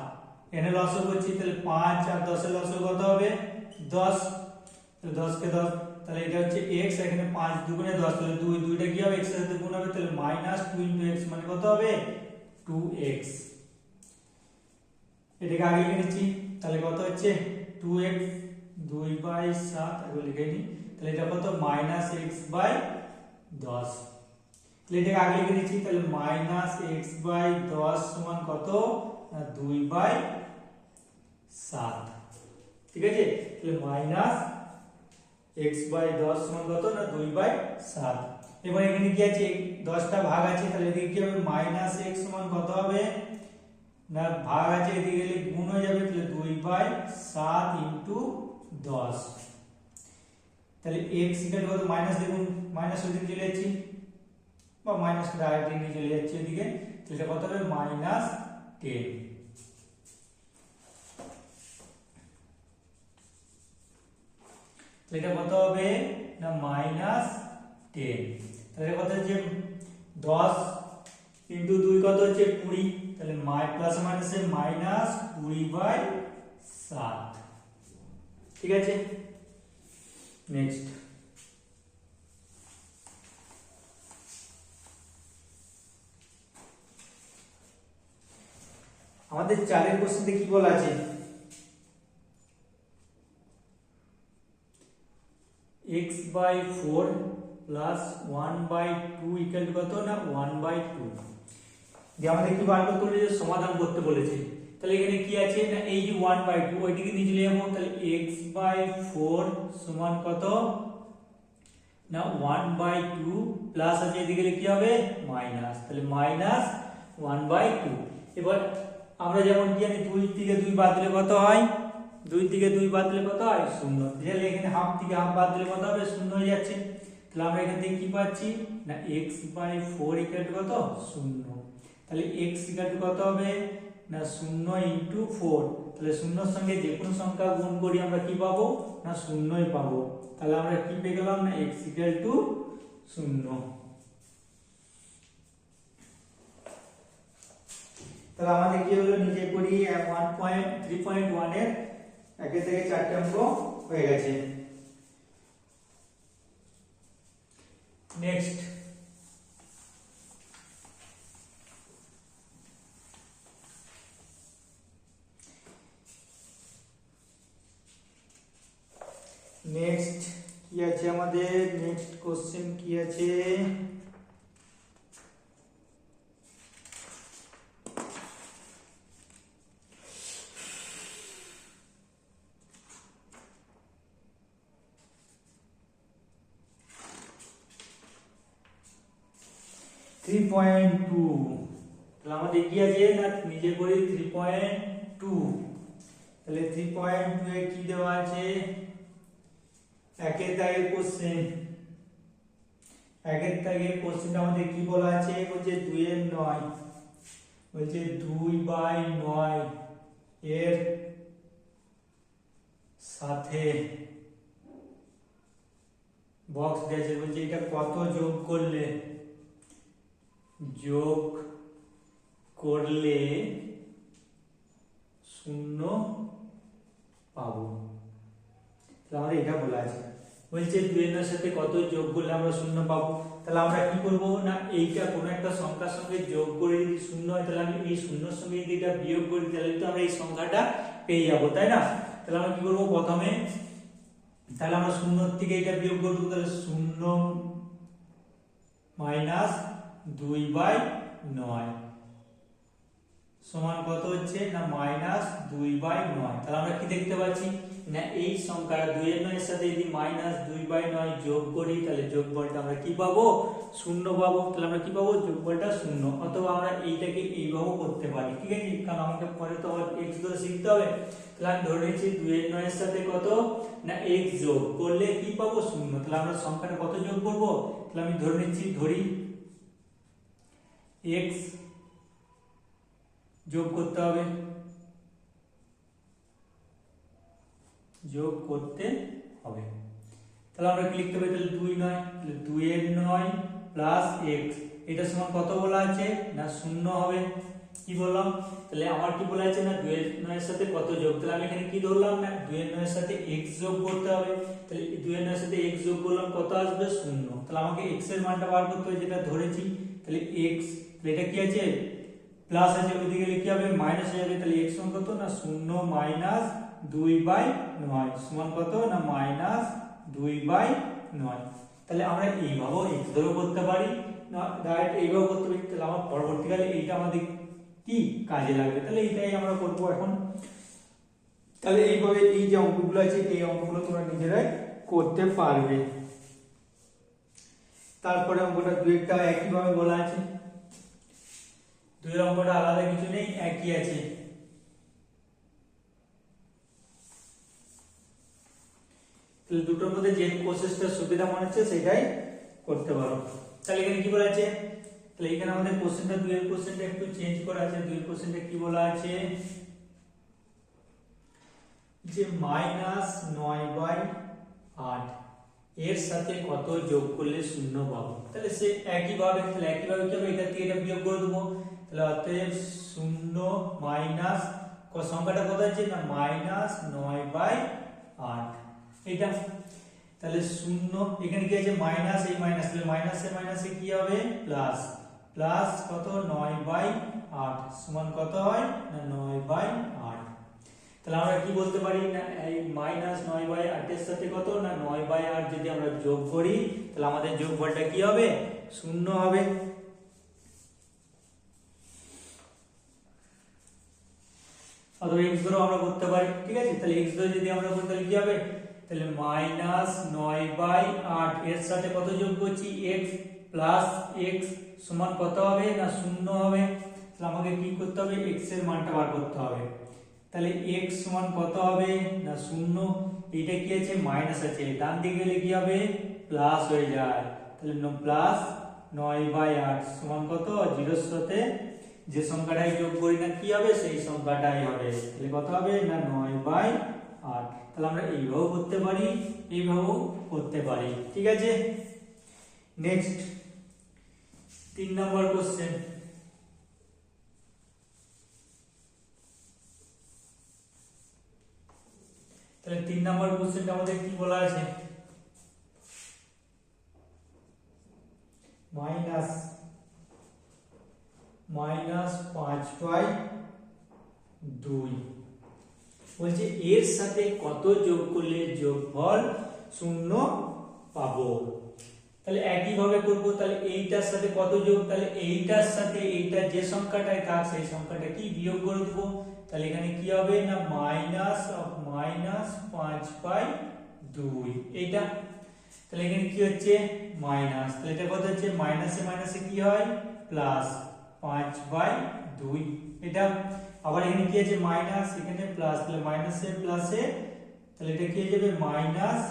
এখানে লসও করছি, তাহলে 5 আর 10 এর লসও কত হবে 10। তাহলে 10 কে 10, তাহলে এটা হচ্ছে x, এখানে 5 দুগুণে 10, তাহলে 2 দুইটা কি হবে x এর সাথে গুণ হবে, তাহলে -2 * x মানে কত হবে 2x। এটাকে আগে লিখে নিচ্ছি, তাহলে কত হচ্ছে 2x, 2/7 আগে লিখে নি, তাহলে এটা কত -x/10। তাহলে এটাকে আগে লিখে নিচ্ছি, তাহলে -x/10 সমান কত না 2/7। ঠিক আছে, তাহলে -x/10 সমান কত না 2/7। এবার এখানে কি আছে 10টা ভাগ আছে, তাহলে এদিকে কি হবে -x সমান কত হবে না ভাগ আছে এদিকে গেলে গুণ হয়ে যাবে, তাহলে 2/7 * 10। তাহলে x ইকুয়াল কত মাইনাস, দেখুন মাইনাস ওদিকে চলে যাচ্ছে বা মাইনাস ডাইরেক্ট নিয়ে চলে যাচ্ছে ওদিকে, তাহলে এটা কত হবে -10। তাহলে এটা কত হবে না -10। তাহলে কত হচ্ছে 10 * 2 কত হচ্ছে 20, তাহলে প্লাস মাইনাসে -20/7। ঠিক আছে, নেক্সট আমাদের 4 কোশ্চেনে কি বলা আছে, x/4 + 1/2 ইকুয়াল টু কত না 1/2। দিয়ে আমাদের কি বার করতে বলেছে, সমাধান করতে বলেছে। তাহলে এখানে কি আছে না এই যে 1/2 ওইদিকে নিয়ে চলে যাবো, তাহলে x/4 সমান কত না 1/2 প্লাস আছে এদিকে কি হবে মাইনাস, তাহলে -1/2। এবার আমরা যেমন কি জানি 2 থেকে 2 বাদ দিলে কত হয়, 2 থেকে 2 বাদ দিলে কত হয় 0। তাহলে এখানে হাফ থেকে হাফ বাদ দিলে কত হবে 0 হয়ে যাচ্ছে। তাহলে আমরা এখান থেকে কি পাচ্ছি না x/4 ইকুয়াল টু কত 0। তাহলে x ইকুয়াল টু কত হবে না 0 * 4, তাহলে 0 এর সঙ্গে যে কোনো সংখ্যা গুণ করি আমরা কি পাবো না 0ই পাবো। তাহলে আমরা কি পেয়ে গেলাম না x ইকুয়াল টু 0। তাহলে আমাদের কি হলো নিচে করি 3.1 এর 1 থেকে 4টে অঙ্ক হয়ে গেছে। নেক্সট কি আছে আমাদের, নেক্সট কোশ্চেন কি আছে, তাহলে আমাদের কি আছে না নিজে করি 3.2। তাহলে 3.2 এ কি দেওয়া আছে, একের দাগের কোশ্চেন, একের দাগের কোশ্চেনটা আমাদের কি বলা আছে, বলছে 2/9, বলছে 2/9 এর সাথে বক্স দিয়েছে, বলছে এটা কত যোগ করলে শূন্য পাবো। তাহলে এটা বলা আছে, বলছে 2 এর সাথে কত যোগ করলে আমরা শূন্য পাবো। তাহলে আমরা কি করব না এইটা কোনো একটা সংখ্যার সঙ্গে যোগ করে যদি শূন্য হয়, তাহলে আমি এই শূন্যর সঙ্গে যদি এটা বিয়োগ করি, তাহলে তো আমরা এই সংখ্যাটা পেয়ে যাবো, তাই না। তাহলে আমরা কি করব প্রথমে, তাহলে আমরা শূন্য থেকে এটা বিয়োগ করব, তাহলে 0 - 2/9 সমান কত হচ্ছে না -2/9। তাহলে আমরা কি দেখতে পাচ্ছি না এই সংখ্যাটা 2/9 এর সাথে যদি -2/9 যোগ করি, তাহলে যোগফলটা আমরা কি পাবো 0 পাবো। তাহলে আমরা কি পাবো যোগফলটা 0, অথবা আমরা এইটাকে এইভাবেও করতে পারি। ঠিক আছে, কারণ আমাকে পরে তো আবার x ধরে শিখতে হবে। তাহলে আমি ধরে নিচ্ছি 2/9 এর সাথে কত না x যোগ করলে কি পাবো 0। তাহলে আমরা সংখ্যাটা কত যোগ করব, তাহলে আমি ধরে নিচ্ছি x যোগ করতে হবে, তাহলে আমরা কি লিখতে পারি, তাহলে 2/9, তাহলে 2/9 প্লাস x, এটা সমান কত বলা আছে না 0 হবে। কি বললাম, তাহলে আমার কি বলা আছে না 2 এর 9 এর সাথে কত যোগ, তাহলে আমি এখানে কি ধরলাম না 2 এর 9 এর সাথে x যোগ করতে হবে, তাহলে 2 এর 9 এর সাথে x যোগ করলাম কত আসবে 0, তাহলে আমাকে x এর মানটা বার করতে হবে যেটা ধরেছি, তাহলে x, এটা কি আছে প্লাস আছে ওইদিকে গেলে কি হবে মাইনাস হয়ে যাবে, তাহলে x সমান কত না 0 মাইনাস 2/9 সমান কত না মাইনাস 2/9। তাহলে আমরা এইভাবেও x ধরেও করতে পারি না ডাইরেক্ট এইভাবেও করতে পারি, তাহলে আমার পরবর্তীকালে এইটা আমাদের কি কাজে লাগবে, তাহলে এইটাই আমরা করব এখন। তাহলে এইভাবে এই যে অঙ্কগুলো আছে এই অঙ্কগুলো তোমরা নিজেরাই করতে পারবে। তারপরে অঙ্কটা দুইটা একই ভাবে বলা আছে, দুই অঙ্কটা আলাদা কিছু নেই, একই আছে। তাহলে দুটোর মধ্যে যে প্রসেসটা সুবিধা মনে হচ্ছে সেটাই করতে পারো। তাহলে এখানে কি বলা আছে, তাহলে এখানে আমাদের কোশ্চেনটা দুইয়ের কোশ্চেনটা একটু চেঞ্জ করা আছে, দুইয়ের কোশ্চেনটা কি বলা আছে যে -9/8 এর সাথে কত যোগ করলে 0 পাবো, তাহলে সে একই ভাবে কি হবে, এটা থেকে এটা বিয়োগ করে দেবো, তাহলে অতএব 0 মাইনাস সংখ্যাটা কত আছে না -9/8 এটা, তাহলে 0 এখানে কি আছে মাইনাস, এই মাইনাস, তাহলে মাইনাসে মাইনাসে কি হবে প্লাস, প্লাস কত 9/8 সমান কত হয় না 9/8। তাহলে আমরা কি বলতে পারি না এই -9/8 এর সাথে কত না 9/8 যদি আমরা যোগ করি তাহলে আমাদের যোগফলটা কি হবে 0 হবে। অথবা x ধরো আমরা করতে পারি, ঠিক আছে, তাহলে x ধরে যদি আমরা করি তাহলে কি হবে, তাহলে -9/8 এর সাথে কত যোগ করছি x প্লাস x সমান কত হবে না 0 হবে। তাহলে আমাকে কি করতে হবে x এর মানটা বার করতে হবে, তাহলে x সমান কত হবে না 0, এইটা কি আছে মাইনাস আছে, ডান দিকে গেলে কি হবে প্লাস হয়ে যায়, তাহলে প্লাস 9/8 সমান কত 0 এর সাথে যে সংখ্যাটাই যোগ করি না কি হবে সেই সংখ্যাটাই হবে, তাহলে কত হবে না 9/8। তাহলে আমরা এইভাবেও করতে পারি এইভাবেও করতে পারি, ঠিক আছে। নেক্সট 3 নম্বর কোশ্চেন, তাহলে 3 নম্বর কোশ্চেনটা আমাদের কি বলা আছে -5/2 বলছে এর সাথে কত যোগ করলে যোগফল 0 পাবো। তাহলে একই ভাবে করব, তাহলে এইটার সাথে কত যোগ, তাহলে এইটার সাথে এইটা যে সংখ্যাটাই থাক সেই সংখ্যাটা কি বিয়োগ করে দেব, তাহলে এখানে কি হবে না -5/2 এইটা, তাহলে এখানে কি হচ্ছে মাইনাস, তাহলে এটা কত হচ্ছে মাইনাসে মাইনাসে কি হয় প্লাস 5/2 এটা, আবার এখানে কি আছে মাইনাস এখানে প্লাস, তাহলে মাইনাসে প্লাসে তাহলে এটা কি হয়ে যাবে মাইনাস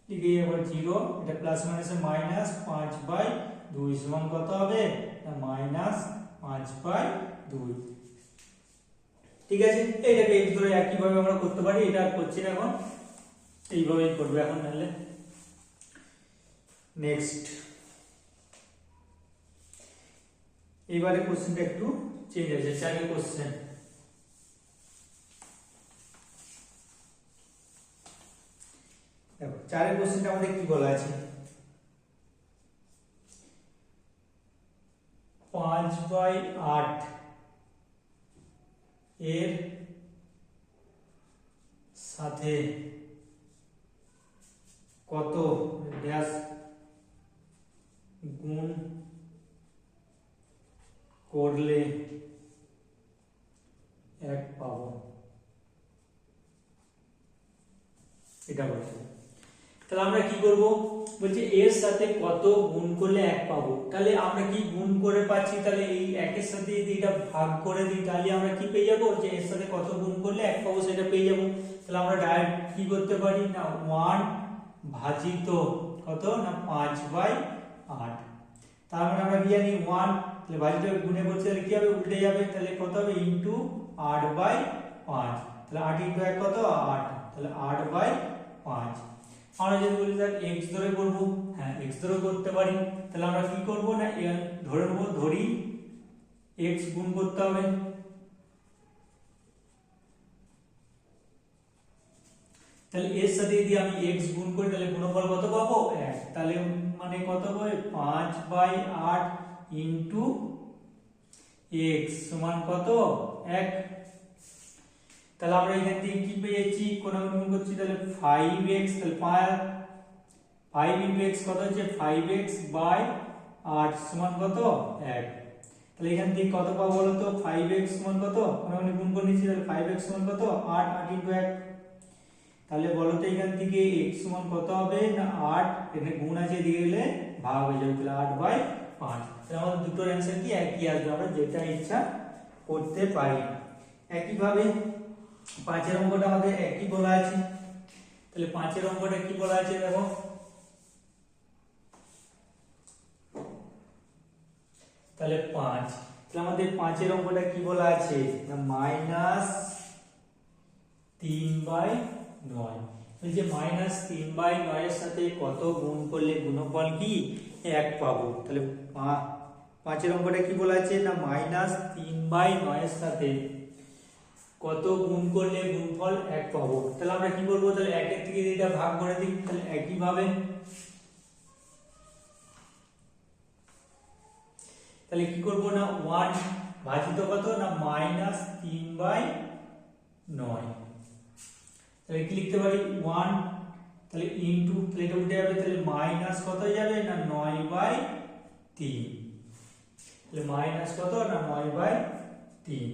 লিখে আবার 0, এটা প্লাস মাইনাসে মাইনাস 5/2 সমান কত হবে না -5/2, ঠিক আছে। এইটাকে এই ধরে একই ভাবে আমরা করতে পারি, এটা করছি না এখন, এইভাবেই করবে এখন তাহলে। নেক্সট এবারে কোশ্চেনটা একটু চেঞ্জ আছে, 4 কোশ্চেন, দেখো 4 কোশ্চেনটা আমাদের কি বলা আছে 5/8 এর সাথে কত ড্যাশ গুণ করলে 1 পাবো, এটা বলছে। তাহলে আমরা কি করব, বলছে এর সাথে কত গুণ করলে 1 পাবো, তাহলে আমরা কি গুণ করে পাচ্ছি, তাহলে এই 1 এর সাথে যদি এটা ভাগ করে দিই তাহলে আমরা কি পেয়ে যাব যে এর সাথে কত গুণ করলে 1 পাবো সেটা পেয়ে যাব। তাহলে আমরা ডাইরেক্ট কি করতে পারি না 1 ভাজিত কত না 5/8, তার মানে আমরা কি জানি 1, তাহলে ভাজিত গুণে করতে তাহলে কি হবে উল্টে যাবে, তাহলে কত হবে ইনটু 8/5, তাহলে 8 * 1 কত 8, তাহলে 8/5। আমরা যদি বলি স্যার x ধরে করব, হ্যাঁ x ধরে করতে পারি, তাহলে আমরা কি করব না ধরে নেব, ধরি x গুণ করতে হবে, তাহলে এর সাথে যদি আমি x গুণ করি তাহলে গুণফল কত পাবো 1, তাহলে মানে কত হবে 5/8 ইনটু x সমান কত 1। তাহলে আমরা এখান থেকে কি পেয়েছি, কোণাগুণ গুণ করছি তাহলে 5x, তাহলে 5 ইনটু x কত হচ্ছে 5x/8 সমান কত 1। তাহলে এখান থেকে কত পাবো বলো তো 5x সমান কত, কোণাগুণ গুণ করে নিচ্ছি তাহলে 5x সমান কত 8, 8 ইনটু 1। তাহলে বলো তো এখান থেকে x সমান কত হবে না 8, এখানে গুণ আছে দিয়ে গেলে ভাগ হয়ে যাবে, তাহলে 8/5। তাহলে আমাদের দুটোর অ্যানসার কি একই আসবে, আমরা যেটা ইচ্ছা করতে পারি। একইভাবে 5 এর অঙ্কটা আমাদের একই বলা আছে, তাহলে 5 এর অঙ্কটা কি বলা আছে দেখো, তাহলে 5, তাহলে আমাদের 5 এর অঙ্কটা কি বলা আছে না -3/9। এই যে -3/9 এর সাথে কত গুণ করলে গুণফল কি 1 পাবো, তাহলে 5 এর অঙ্কটা কি বলা আছে না -3/9 এর সাথে কত গুণ করলে গুণফল 1 পাবো। তাহলে আমরা কি করব, তাহলে 1 এর থেকে এটা ভাগ করে দিই, তাহলে একই ভাবে তাহলে কি করব না 1 ভাজিত কত না -3/9, তাহলে কি লিখতে পারি 1, তাহলে ইনটু, তাহলে এটা উল্টে যাবে, তাহলে মাইনাস কত হয়ে যাবে না 9/3, তাহলে মাইনাস কত না 9/3।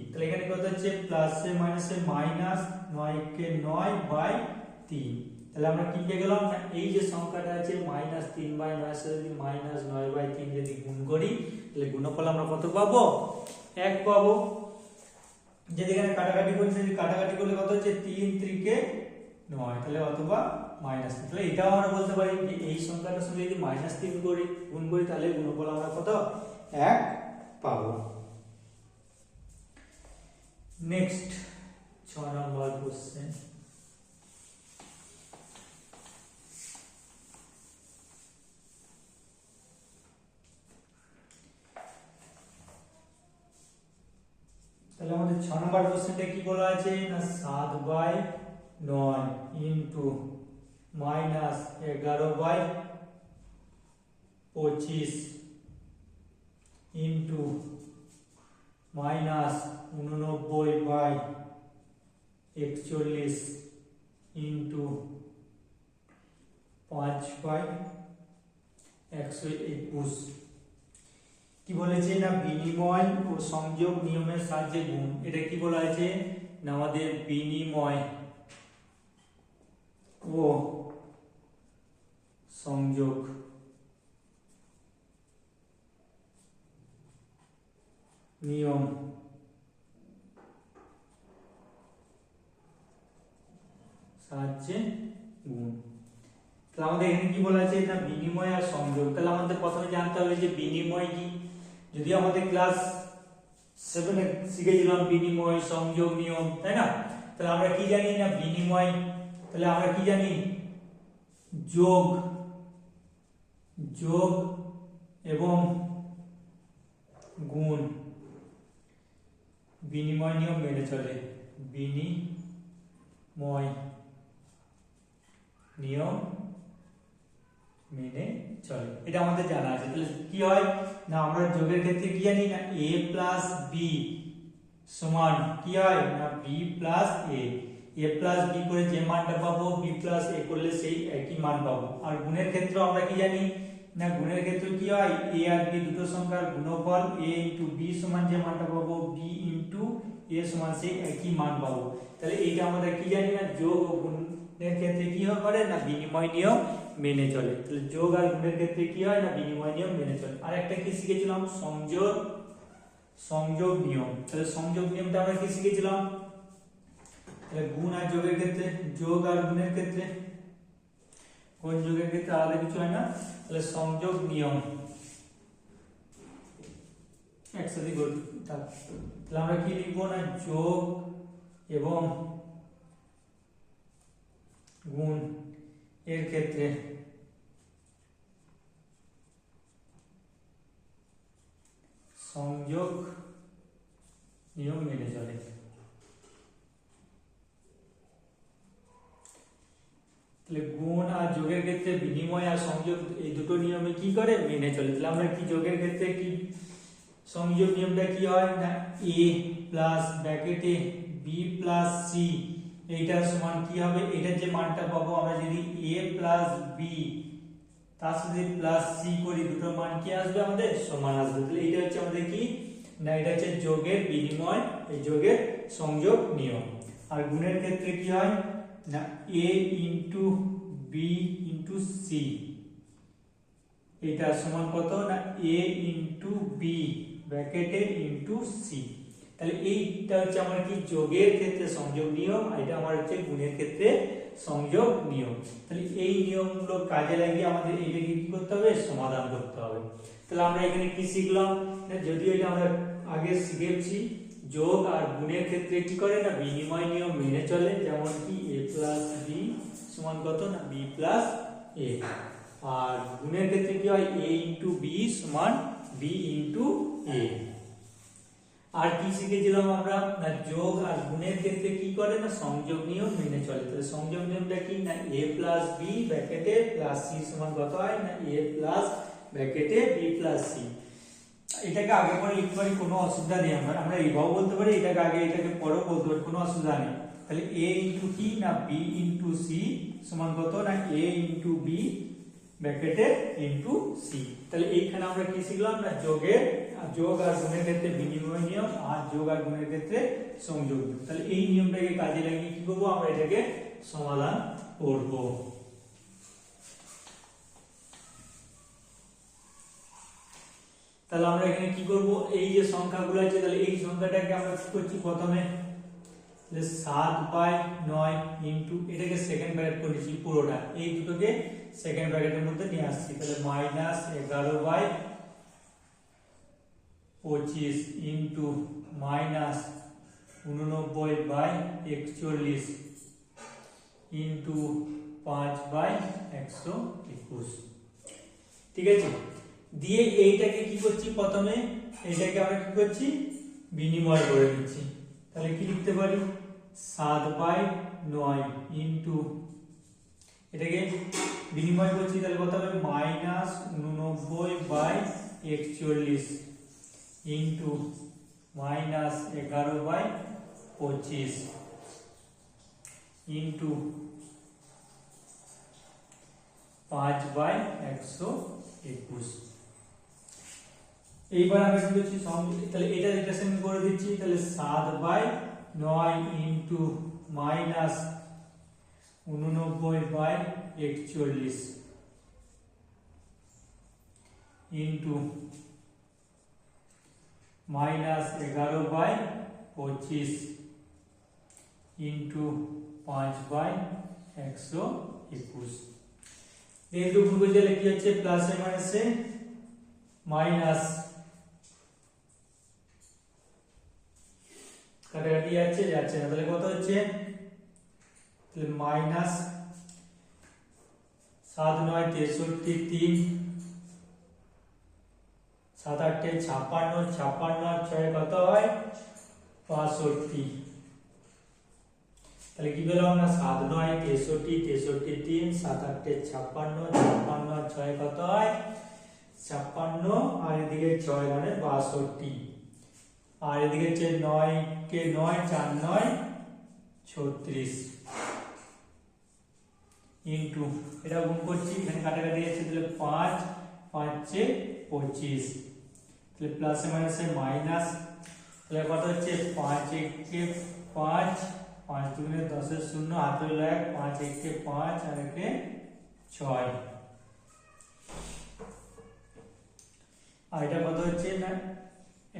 তাহলে এখানে কত হচ্ছে প্লাসে মাইনাসে মাইনাস 9 কে 9/3। তাহলে আমরা কি পেয়ে গেলাম না এই যে সংখ্যাটা আছে -3/9 এর সাথে যদি -9/3 যদি গুণ করি তাহলে গুণফল আমরা কত পাবো 1 পাবো। যদি এখানে কাটাকাটি করি তাহলে কাটাকাটি করলে কত হচ্ছে 3 3 9, তাহলে অথবা -3। তাহলে এটাও আমরা বলতে পারি যে এই সংখ্যাটার সঙ্গে যদি -3 করি গুণ করি তাহলে গুণফল আমরা কত 1 পাবো। নেক্সট 6 নম্বর কোশ্চেন, তাহলে আমাদের 6 নম্বর কোশ্চেনটা কি বলা আছে না 7/9 ইনটু -11/25 ইনটু -89/41 ইনটু 5/121। কি বলেছে না বিনিময় ও সংযোগ নিয়মের সাহায্যে গুণ, এটা কি বলা আছে না আমাদের বিনিময় ও সংযোগ নিয়ম সাহায্যে গুণ। তাহলে আমাদের এখানে কি বলা আছে না বিনিময় আর সংযোগ। তাহলে আমাদের প্রথমে জানতে হবে যে বিনিময় কি, যদি আমাদের ক্লাস 7 এ শিখেছিলাম বিনিময় সংযোগ নিয়ম, তাই না? তাহলে আমরা কি জানি না বিনিময়, তাহলে আমরা কি জানি যোগ যোগ এবং গুণ বিনিময় নিয়ম মেনে চলে, বিনিময় নিয়ম মেনে চলে, এটা আমাদের জানা আছে। তাহলে কি হয় না আমরা যোগের ক্ষেত্রে কি জানি না a প্লাস b সমান কি হয় না b plus a, a plus b করে যে মানটা পাবো b প্লাস a করলে সেই একই মান পাবো। আর গুণের ক্ষেত্রে আমরা কি জানি না গুণের ক্ষেত্রে কি হয় a আর b দুটো সংখ্যার গুণফল a ইনটু b সমান যে মানটা পাবো b ইনটু a সমান সেই একই মান পাবো। তাহলে এইটা আমরা কি জানি না যোগ ও গুণের ক্ষেত্রে কি করে না বিনিময় নিয়ম মেনে চলে। তাহলে যোগ আর গুণের ক্ষেত্রে কি হয় না বিনিময় নিয়ম মেনে চলে। আর একটা কি শিখেছিলাম সংযোগ নিয়ম। তাহলে সংযোগ নিয়মটা আমরা কি শিখেছিলাম, তাহলে গুণ আর যোগের ক্ষেত্রে, যোগ আর গুণের ক্ষেত্রে, কোন যোগের ক্ষেত্রে আলাদা কিছু হয় না, তাহলে সংযোগ নিয়ম একসাথে করতে। তাহলে আমরা কি লিখবো না যোগ এবং গুণ এর ক্ষেত্রে সংযোগ নিয়ম মেনে চলে। তাহলে গুণ আর যোগের ক্ষেত্রে বিনিময় আর সংযোগ এই দুটো নিয়মে কি করে মেনে চলে। তাহলে আমরা কি যোগের ক্ষেত্রে কি সংযোগ নিয়মটা কি হয় না a প্লাস ব্র্যাকেটে b প্লাস c এইটার সমান কি হবে, এটার যে মানটা পাবো আমরা যদি a প্লাস b তার সাথে প্লাস c করি দুটো মান কি আসবে আমাদের সমান আসবে। তাহলে এটা হচ্ছে আমাদের কি না এটা হচ্ছে যোগের বিনিময় এই যোগের সংযোগ নিয়ম। আর গুণের ক্ষেত্রে কি হয় না a into b into c এটা সমান কত না a ইনটু b ব্র্যাকেটে ইনটু c। তাহলে এইটা হচ্ছে আমার কি যোগের ক্ষেত্রে সংযোগ নিয়ম, আর এটা আমার হচ্ছে গুণের ক্ষেত্রে সংযোগ নিয়ম। তাহলে এই নিয়মগুলো কাজে লাগিয়ে আমাদের এইটাকে কি করতে হবে সমাধান করতে হবে। তাহলে আমরা এখানে কি শিখলাম না যদিও এটা আমরা আগে শিখেছি যোগ আর গুণের ক্ষেত্রে কি করে না বিনিময় নিয়ম মেনে চলে, যেমন কি a প্লাস b সমান কত না b প্লাস a। আর গুণের ক্ষেত্রে কি হয় a ইনটু b সমান b ইনটু a। আর কি শিখেছিলাম আমরা না যোগ আর গুণের ক্ষেত্রে কি করে না সংযোগ নিয়ম মেনে চলে। তাহলে সংযোগ নিয়মটা কি না a প্লাস b ব্র্যাকেটে প্লাস c সমান কত হয় না a প্লাস ব্র্যাকেটে b প্লাস c। এটাকে আগে পরে লিখতে পারি কোনো অসুবিধা নেই, আমরা এইভাবে বলতে পারি এটাকে আগে এটাকে পরেও বলতে পারি কোনো অসুবিধা নেই। তাহলে a ইনটু কি না b ইনটু c সমান কত না a ইনটু b ব্র্যাকেটে ইনটু c। তাহলে এইখানে আমরা কি শিখলাম না যোগ আর গুণের ক্ষেত্রে বিনিময় নিয়ম আর যোগ আর গুণের ক্ষেত্রে সংযোগ নিয়ম। তাহলে এই নিয়মটাকে কাজে লাগিয়ে কি করব আমরা এটাকে সমাধান করব। তাহলে আমরা এখানে কি করব এই যে সংখ্যাগুলো আছে তাহলে এই সংখ্যাটাকে আমরা কি করছি প্রথমে 7/9 ইনটু এটাকে সেকেন্ড ব্র্যাকেট করেছি পুরোটা এই দুটোকে সেকেন্ড ব্র্যাকেটের মধ্যে নিয়ে আসছি। তাহলে -11/25 ইনটু -89/41 ইনটু 5/121। ঠিক আছে, দিয়ে এইটাকে কি করছি প্রথমে এইটাকে আমরা কি করছি বিনিময় করে নিচ্ছি। তাহলে কি লিখতে পারি 7/9 ইনটু এটাকে বিনিময় করছি তাহলে কত হবে -89/41 ইনটু -11/25 ইনটু 5/121। এইবার আমরা কি করছি তাহলে এটা রিলেশন করে দিচ্ছি। তাহলে 7/9 ইনটু -89/41 ইনটু -11/25 ইনটু 5/121। এই দুটো গুণ করলে কি হচ্ছে প্লাসে মাইনাসে মাইনাস কাটাকাটি যাচ্ছে না তাহলে কত হচ্ছে তাহলে মাইনাস 7 9 63 3 7 8 56 56 আর 6 কত হয় 65। তাহলে কি পেলাম না 7 9 63 63 3 7 8 56 56 আর 6 কত হয় 56 আর এদিকে 6 মানে 62 আর এদিকে হচ্ছে 9 কে 9 4 9 36 ইনটু এটা গুণ করছি এখানে কাটাকাটি আছে তাহলে 5 5 25 তাহলে প্লাসে মাইনাসে মাইনাস তাহলে কত হচ্ছে 5 1 কে 5 5 দুগুণে 10 এর 0 হাতে হলো 1 5 1 কে 5 আর 1 কে 6 আর এটা কত হচ্ছে না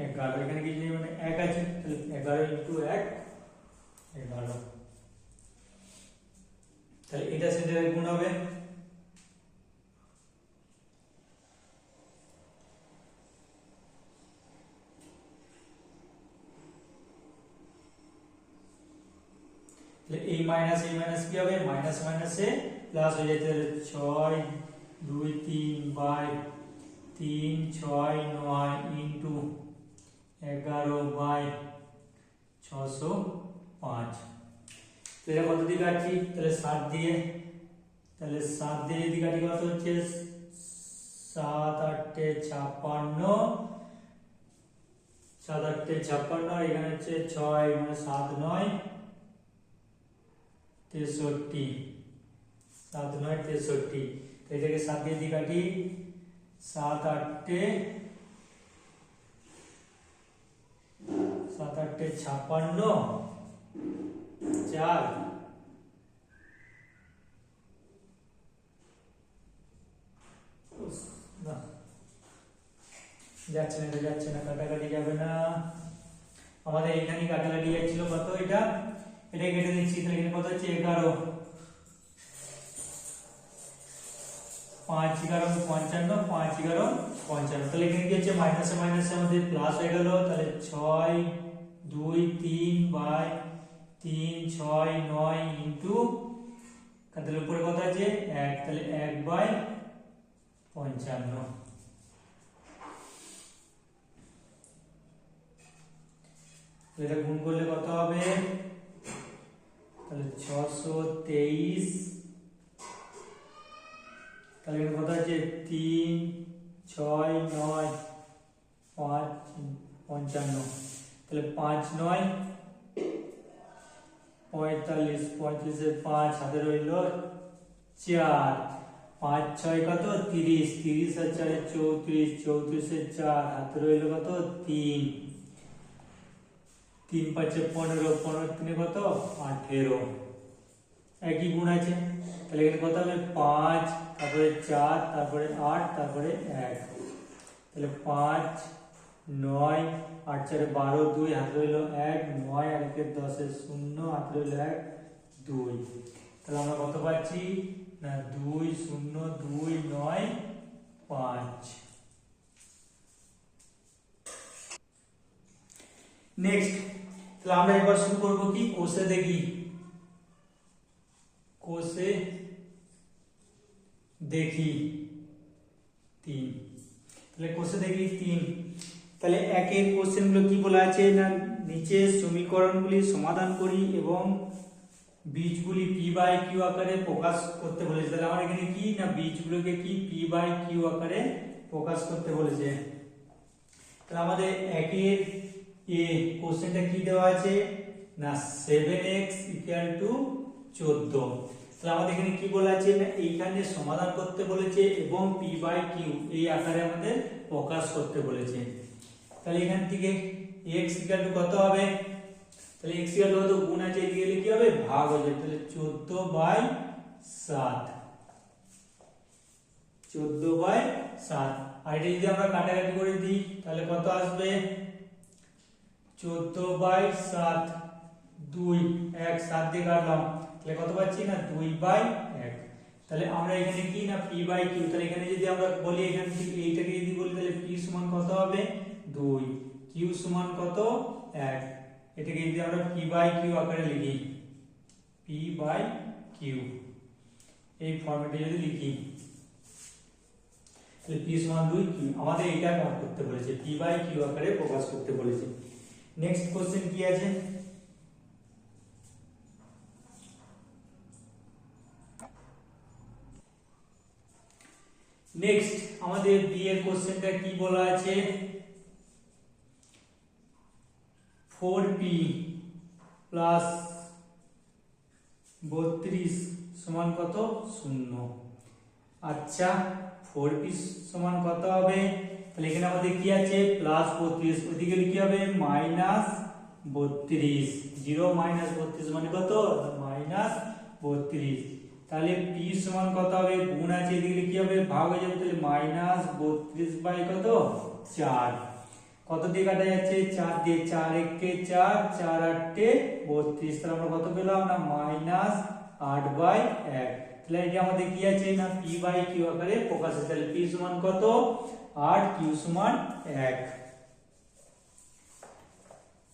11 এখানে কি নেই মানে 1 আছে তাহলে 11 ইনটু 1 11 তাহলে এটা সেটা গুণ হবে এই মাইনাস কি হবে মাইনাস মাইনাসে প্লাস হয়ে যাচ্ছে 6 2 3 বাই 3 6 9 ইনটু 11 বাই 605। তো এটা কত দিয়ে কাটছি, তাহলে 7 দিয়ে, তাহলে 7 দিয়ে যদি কাটি কত হচ্ছে 7 8 56, 7 8 56 আর এখানে হচ্ছে 6 মানে 7 9 63, 7 9 63। তো এটাকে 7 দিয়ে যদি কাটি 7 8 7 8 56 4 না যাচ্ছে না কাটাকাটি যাবে না, আমাদের এখানে কাটাকাটি যাচ্ছিল কত, এটা কেটে দিচ্ছি, তাহলে এখানে কত হচ্ছে 11, 5 11 55, 5 11 55। তাহলে এখানে কি হচ্ছে মাইনাসে মাইনাসে আমাদের প্লাস হয়ে গেল, তাহলে 6 2 3 বাই 3 6 9 ইনটু, তাহলে উপরে কত আছে 1, তাহলে 1 বাই 55। এটা গুণ করলে কত হবে, তাহলে 623, তাহলে এখানে কত আছে 3 6 9 5 55, তাহলে 5 9 45, 45 এর 5 হাতে রইল 4, 5 6 কত 30, 30 আর 4 34, 34 এর 4 হাতে রইল কত 3, 3 5 15, 15 3 কত 18, একই গুণ আছে, তাহলে এখানে কত হবে 5 তারপরে 4 তারপরে 8 তারপরে 1, তাহলে 5 9 8 4 12 2 হাতে রইল 1 9 আর 1 10 0 হাতে রইল 1 2, তাহলে আমরা কত পাচ্ছি না 2 0 2 9 5। নেক্সট, তাহলে আমরা এবার শুরু করব কি কোষে দেখি, কোষে দেখি 3, তাহলে কোষে দেখি 3, তাহলে একের কোশ্চেনগুলো কি বলা আছে না নিচে সমীকরণগুলি সমাধান করি এবং বীজগুলি পি বাই কিউ আকারে প্রকাশ করতে বলেছে। তাহলে আমার এখানে কি না বীজগুলোকে কি পি বাই কিউ আকারে প্রকাশ করতে বলেছে। তাহলে আমাদের একের এ কোশ্চেনটা কি দেওয়া আছে না 7x = 14। তাহলে আমাদের এখানে কি বলা আছে না এইখানে সমাধান করতে বলেছে এবং পি বাই কিউ এই আকারে আমাদের প্রকাশ করতে বলেছে। তাহলে এখান থেকে x = কত হবে, তাহলে x = কত গুণ আছে এদিকে গেলে কি হবে ভাগ হয়ে যাবে, তাহলে 14/7, 14/7। আর এটা যদি আমরা কাটাকাটি করে দিই তাহলে কত আসবে 14/7 2 1 7 দিয়ে কাটলাম, তাহলে কত পাচ্ছি না 2/1। তাহলে আমরা এখানে কি না p বাই q, তাহলে এখানে যদি আমরা বলি এখান থেকে এইটাকে যদি বলি তাহলে p সমান কত হবে 2, q সমান কত 1, এটাকে যদি আমরা p বাই q আকারে লিখি, p বাই q এই ফরম্যাটে যদি লিখি তাহলে p সমান 2 q, আমাদের এটা কাজ করতে বলেছে p বাই q আকারে প্রকাশ করতে বলেছে। নেক্সট কোশ্চেন কি আছে, নেক্সট আমাদের বি এর কোশ্চেনটা কি বলা আছে 4p প্লাস 32 সমান কত 0। আচ্ছা 4p সমান কত হবে, তাহলে এখানে আমাদের কি আছে প্লাস 32, ওইদিকে কি হবে মাইনাস 32, 0 মাইনাস 32 মানে কত মাইনাস 32। তাহলে p সমান কত হবে গুণ আছে এদিকে কি হবে ভাগ হয়ে যাবে, তাহলে মাইনাস 32 বাই কত 4, কত দিয়ে কাটা যাচ্ছে 4 দিয়ে, 4 1 4 4 8 32, তাহলে আমরা কত পেলাম না মাইনাস 8/1। তাহলে এটা আমাদের কি আছে না p বাই q আকারে প্রকাশ আছে, তাহলে p সমান কত 8, q সমান 1।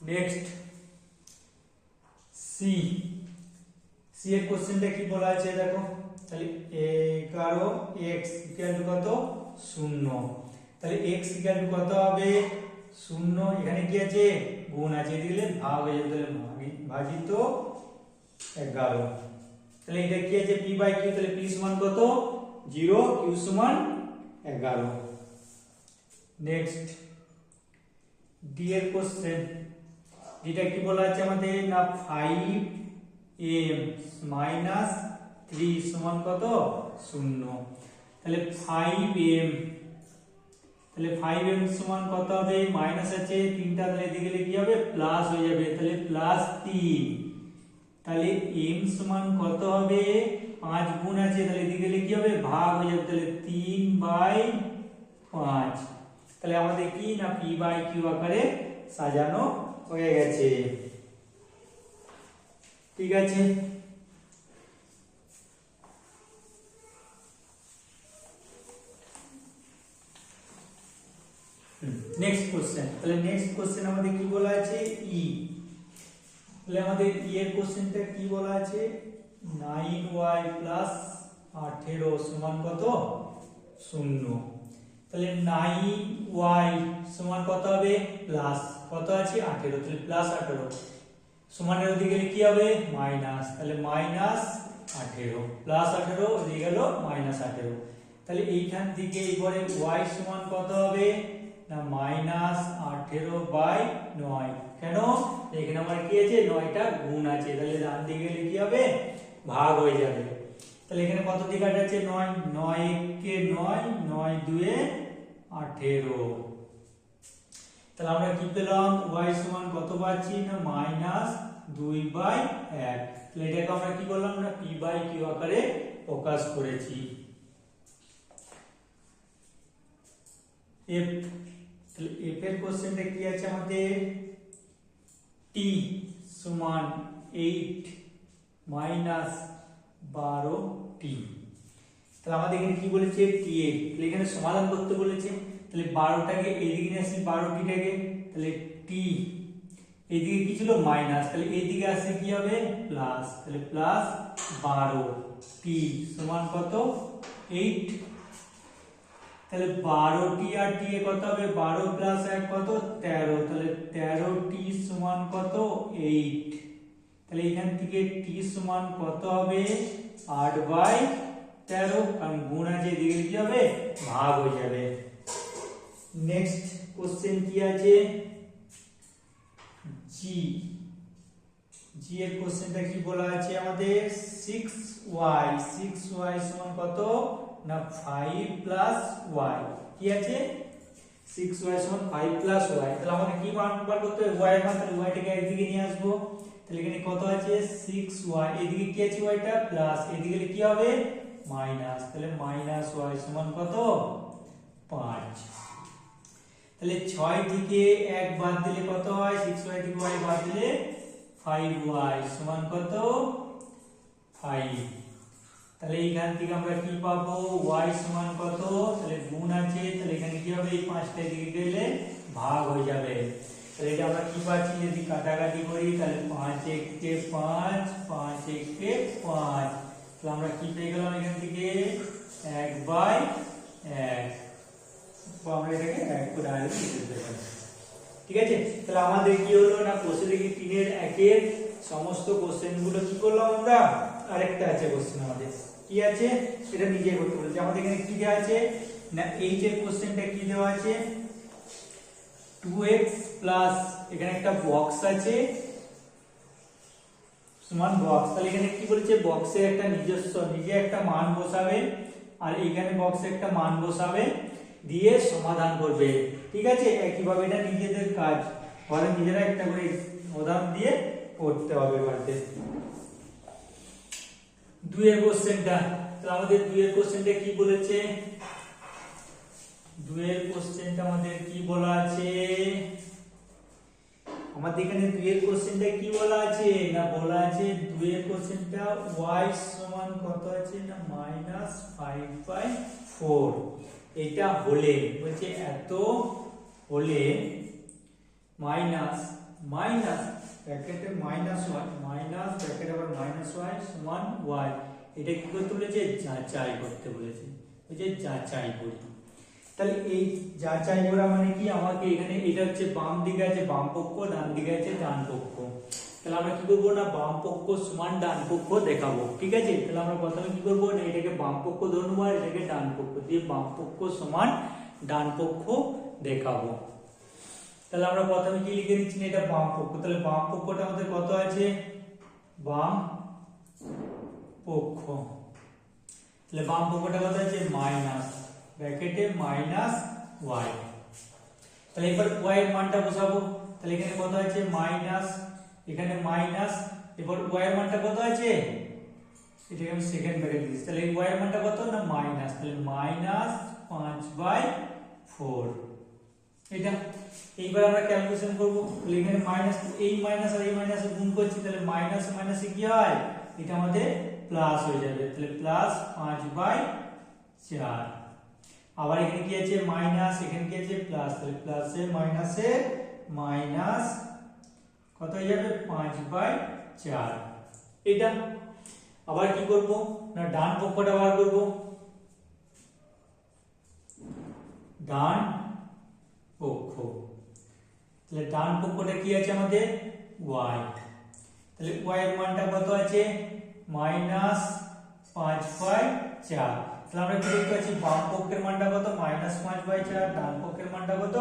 নেক্সট সি, সি এর কোশ্চেনটা কি বলা আছে দেখো, তাহলে 11x = কত 0, তাহলে x = কত হবে 0, এখানে কি আছে গুণ আছে, এদিকে গেলে ভাগ হয়ে যাবে, তাহলে ভাজিত 11। তাহলে এটা কি আছে পি বাই কিউ, তাহলে পি সমান কত 0, কিউ সমান 11। নেক্সট ডি এর কোশ্চেন, যেটা কি বলা আছে আমাদের না 5m মাইনাস 3 সমান কত 0। তাহলে 5m, তাহলে 5m সমান কত হবে, মাইনাস আছে 3টা, তাহলে এদিকে গেলে কি হবে প্লাস হয়ে যাবে, তাহলে প্লাস 3। তাহলে m সমান কত হবে 5 গুণ আছে, তাহলে এদিকে গেলে কি হবে ভাগ হয়ে যাবে, তাহলে 3/5। তাহলে আমাদের কি না পি বাই কিউ আকারে সাজানো হয়ে গেছে। ঠিক আছে, নেক্সট কোশ্চেন। তাহলে নেক্সট কোশ্চেন আমাদের কি বলা আছে ই। তাহলে আমাদের ই এর কোশ্চেনটা কি বলা আছে 9y প্লাস 18 সমান কত 0। তাহলে 9y সমান কত হবে প্লাস কত আছে 18, তাহলে প্লাস 18 সমানের ওদিকে গেলে কি হবে মাইনাস, তাহলে মাইনাস 18 প্লাস 18 ওদিকে গেল মাইনাস 18। তাহলে এইখান থেকে এবারে y সমান কত হবে না মাইনাস 18/9। কেন এখানে আমার কি আছে 9টা গুণ আছে, তাহলে ডান দিকে গেলে কি হবে ভাগ হয়ে যাবে। তাহলে এখানে কত দিয়ে কাটাচ্ছে 9, 9 কে 9, 9 দুয়ে 18। তাহলে আমরা কি পেলাম y সমান কত পাচ্ছি না মাইনাস 2/1। তাহলে এটাকে আমরা কি করলাম না p বাই কিউ আকারে প্রকাশ করেছি। f, তাহলে f এর কোশ্চেনটা কি আছে আমাদের t সমান 8 মাইনাস 12t। তাহলে আমাদের এখানে কি বলেছে t এ, তাহলে এখানে সমাধান করতে বলেছে। তাহলে 12টাকে এইদিকে নিয়ে আসি 12tটাকে, তাহলে t এইদিকে কি ছিল মাইনাস, তাহলে এইদিকে আসলে কি হবে প্লাস, তাহলে প্লাস 12t সমান কত 8। তাহলে 12t আর t এ কত হবে 12 প্লাস 1 কত 13, তাহলে 13t সমান কত 8। তাহলে এখান থেকে t সমান কত হবে 8/13, কারণ গুণ আছে এদিকে কি হবে ভাগ হয়ে যাবে। নেক্সট কোশ্চেন কি আছে জি। জি এর কোশ্চেনটা কি বলা আছে আমাদের 6y সমান কত না 5 প্লাস y। কি আছে 6y সমান 5 প্লাস y। তাহলে আমাদের কি মান বার করতে হবে y এর মান, তাহলে y টাকে একদিকে নিয়ে আসবো। তাহলে এখানে কত আছে 6y, এদিকে কি আছে y টা প্লাস, এদিকে কি হবে মাইনাস, তাহলে মাইনাস y সমান কত 5। তাহলে 6 থেকে 1 বাদ দিলে কত হয় 6y থেকে y বাদ দিলে 5y সমান কত 5। তাহলে এইখান থেকে আমরা কি পাবো y সমান কত, তাহলে গুণ আছে, তাহলে এখানে কি হবে এই 5টা দিকে গেলে ভাগ হয়ে যাবে। তাহলে এটা আমরা কি পাচ্ছি যদি কাটাকাটি করি, তাহলে 5 × 5 5 × 5, তাহলে আমরা কি পেয়ে গেলাম এখান থেকে 1/1। আমরা এটাকে 1 করে ডাইরেক্ট লিখতে পারি। ঠিক আছে, তাহলে আমাদের কি হলো না কোশ্চেন দেখি 3 এর 1 এর সমস্ত কোশ্চেন গুলো কি করলাম আমরা। আরেকটা আছে কোশ্চেন আমাদের কি আছে সেটা নিজে করতে বলেছে। আমাদের এখানে কি দেওয়া আছে না এইচ এর কোশ্চেনটা কি দেওয়া আছে 2x প্লাস এখানে একটা বক্স আছে সমান বক্স। তাহলে এখানে কি বলেছে বক্সের একটা নিজস্ব নিজে একটা মান বসাবে আর এখানে বক্সে একটা মান বসাবে দিয়ে সমাধান করবে। ঠিক আছে, একইভাবে এটা নিজেদের কাজ, ঘরে নিজেরা একটা করে উদাহরণ দিয়ে করতে হবে বাড়িতে। 2 এর কোশ্চেনটা, তাহলে আমাদের 2 এর কোশ্চেনটা কি বলেছে 2 এর কোশ্চেনটা আমাদের কি বলা আছে আমাদের এখানে 2 এর কোশ্চেনটা কি বলা আছে না বলা আছে 2 এর কোশ্চেনটা y সমান কত আছে না -5/4। এটা হলে বলছে এত হলে মাইনাস মাইনাস ব্র্যাকেটে মাইনাস y মাইনাস ব্র্যাকেটে আবার মাইনাস y সমান y। এটা কি করতে বলেছে যাচাই করতে বলেছে, বলছে যাচাই করি। তাহলে এই যাচাই করা মানে কি, আমাকে এখানে এটা হচ্ছে বাম দিকে আছে বাম পক্ষ, ডান দিকে আছে ডান পক্ষ। তাহলে আমরা কি করবো না বাম পক্ষ সমান ডান পক্ষ দেখাবো, ঠিক আছে। তাহলে আমরা প্রথমে কি করবো না এটাকে বাম পক্ষ ধরে নেবো আর এটাকে ডান পক্ষ দিয়ে বাম পক্ষ সমান ডান পক্ষ দেখাবো। তাহলে আমরা প্রথমে কি লিখে দিচ্ছি না এটা বাম পক্ষ, তাহলে বাম পক্ষটা আমাদের কত আছে বাম পক্ষ, তাহলে বাম পক্ষটা কত আছে মাইনাস ব্র্যাকেটে মাইনাস ওয়াই। তাহলে এবার ওয়াই এর মানটা বসাবো, তাহলে এখানে কত আছে মাইনাস, এখানে মাইনাস, এবার ওয়াই এর মানটা কত আছে এটাকে আমি সেকেন্ড ব্র্যাকেট দিচ্ছি, তাহলে এই ওয়াই এর মানটা কত না মাইনাস, তাহলে মাইনাস 5/4 এটা। এইবার আমরা ক্যালকুলেশন করব, তাহলে এখানে মাইনাস, এই মাইনাস আর এই মাইনাস গুণ করছি, তাহলে মাইনাস মাইনাসে কি হয় এটা আমাদের প্লাস হয়ে যাবে, তাহলে প্লাস 5/4। আবার এখানে কি আছে মাইনাস, এখানে কি আছে প্লাস, তাহলে প্লাসে মাইনাসে মাইনাস কত হয়ে যাবে 5/4 এটা। আবার কি করব না ডান পক্ষটা বার করব, ডান পক্ষ, তাহলে ডান পক্ষটা কি আছে আমাদের y, তাহলে y এর মানটা কত আছে মাইনাস 5/4। তাহলে আমরা কি দেখতে পাচ্ছি বাম পক্ষের মানটা কত মাইনাস 5/4, ডান পক্ষের মানটা কত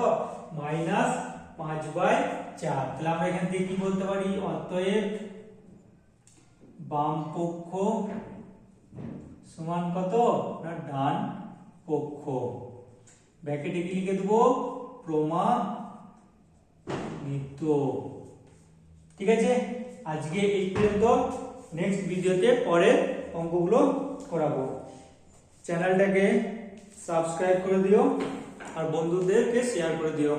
মাইনাস 5/4। তাহলে আমরা এখান থেকে কি বলতে পারি অতএব বাম পক্ষ সমান কত না ডান পক্ষ, ব্র্যাকেটে কি লিখে দেবো প্রমাণিত, ঠিক আছে। আজকে এই পর্যন্ত, নেক্সট ভিডিওতে পরের অঙ্কগুলো করাবো। চ্যানেলটাকে সাবস্ক্রাইব করে দিও আর বন্ধুদেরকে শেয়ার করে দিও।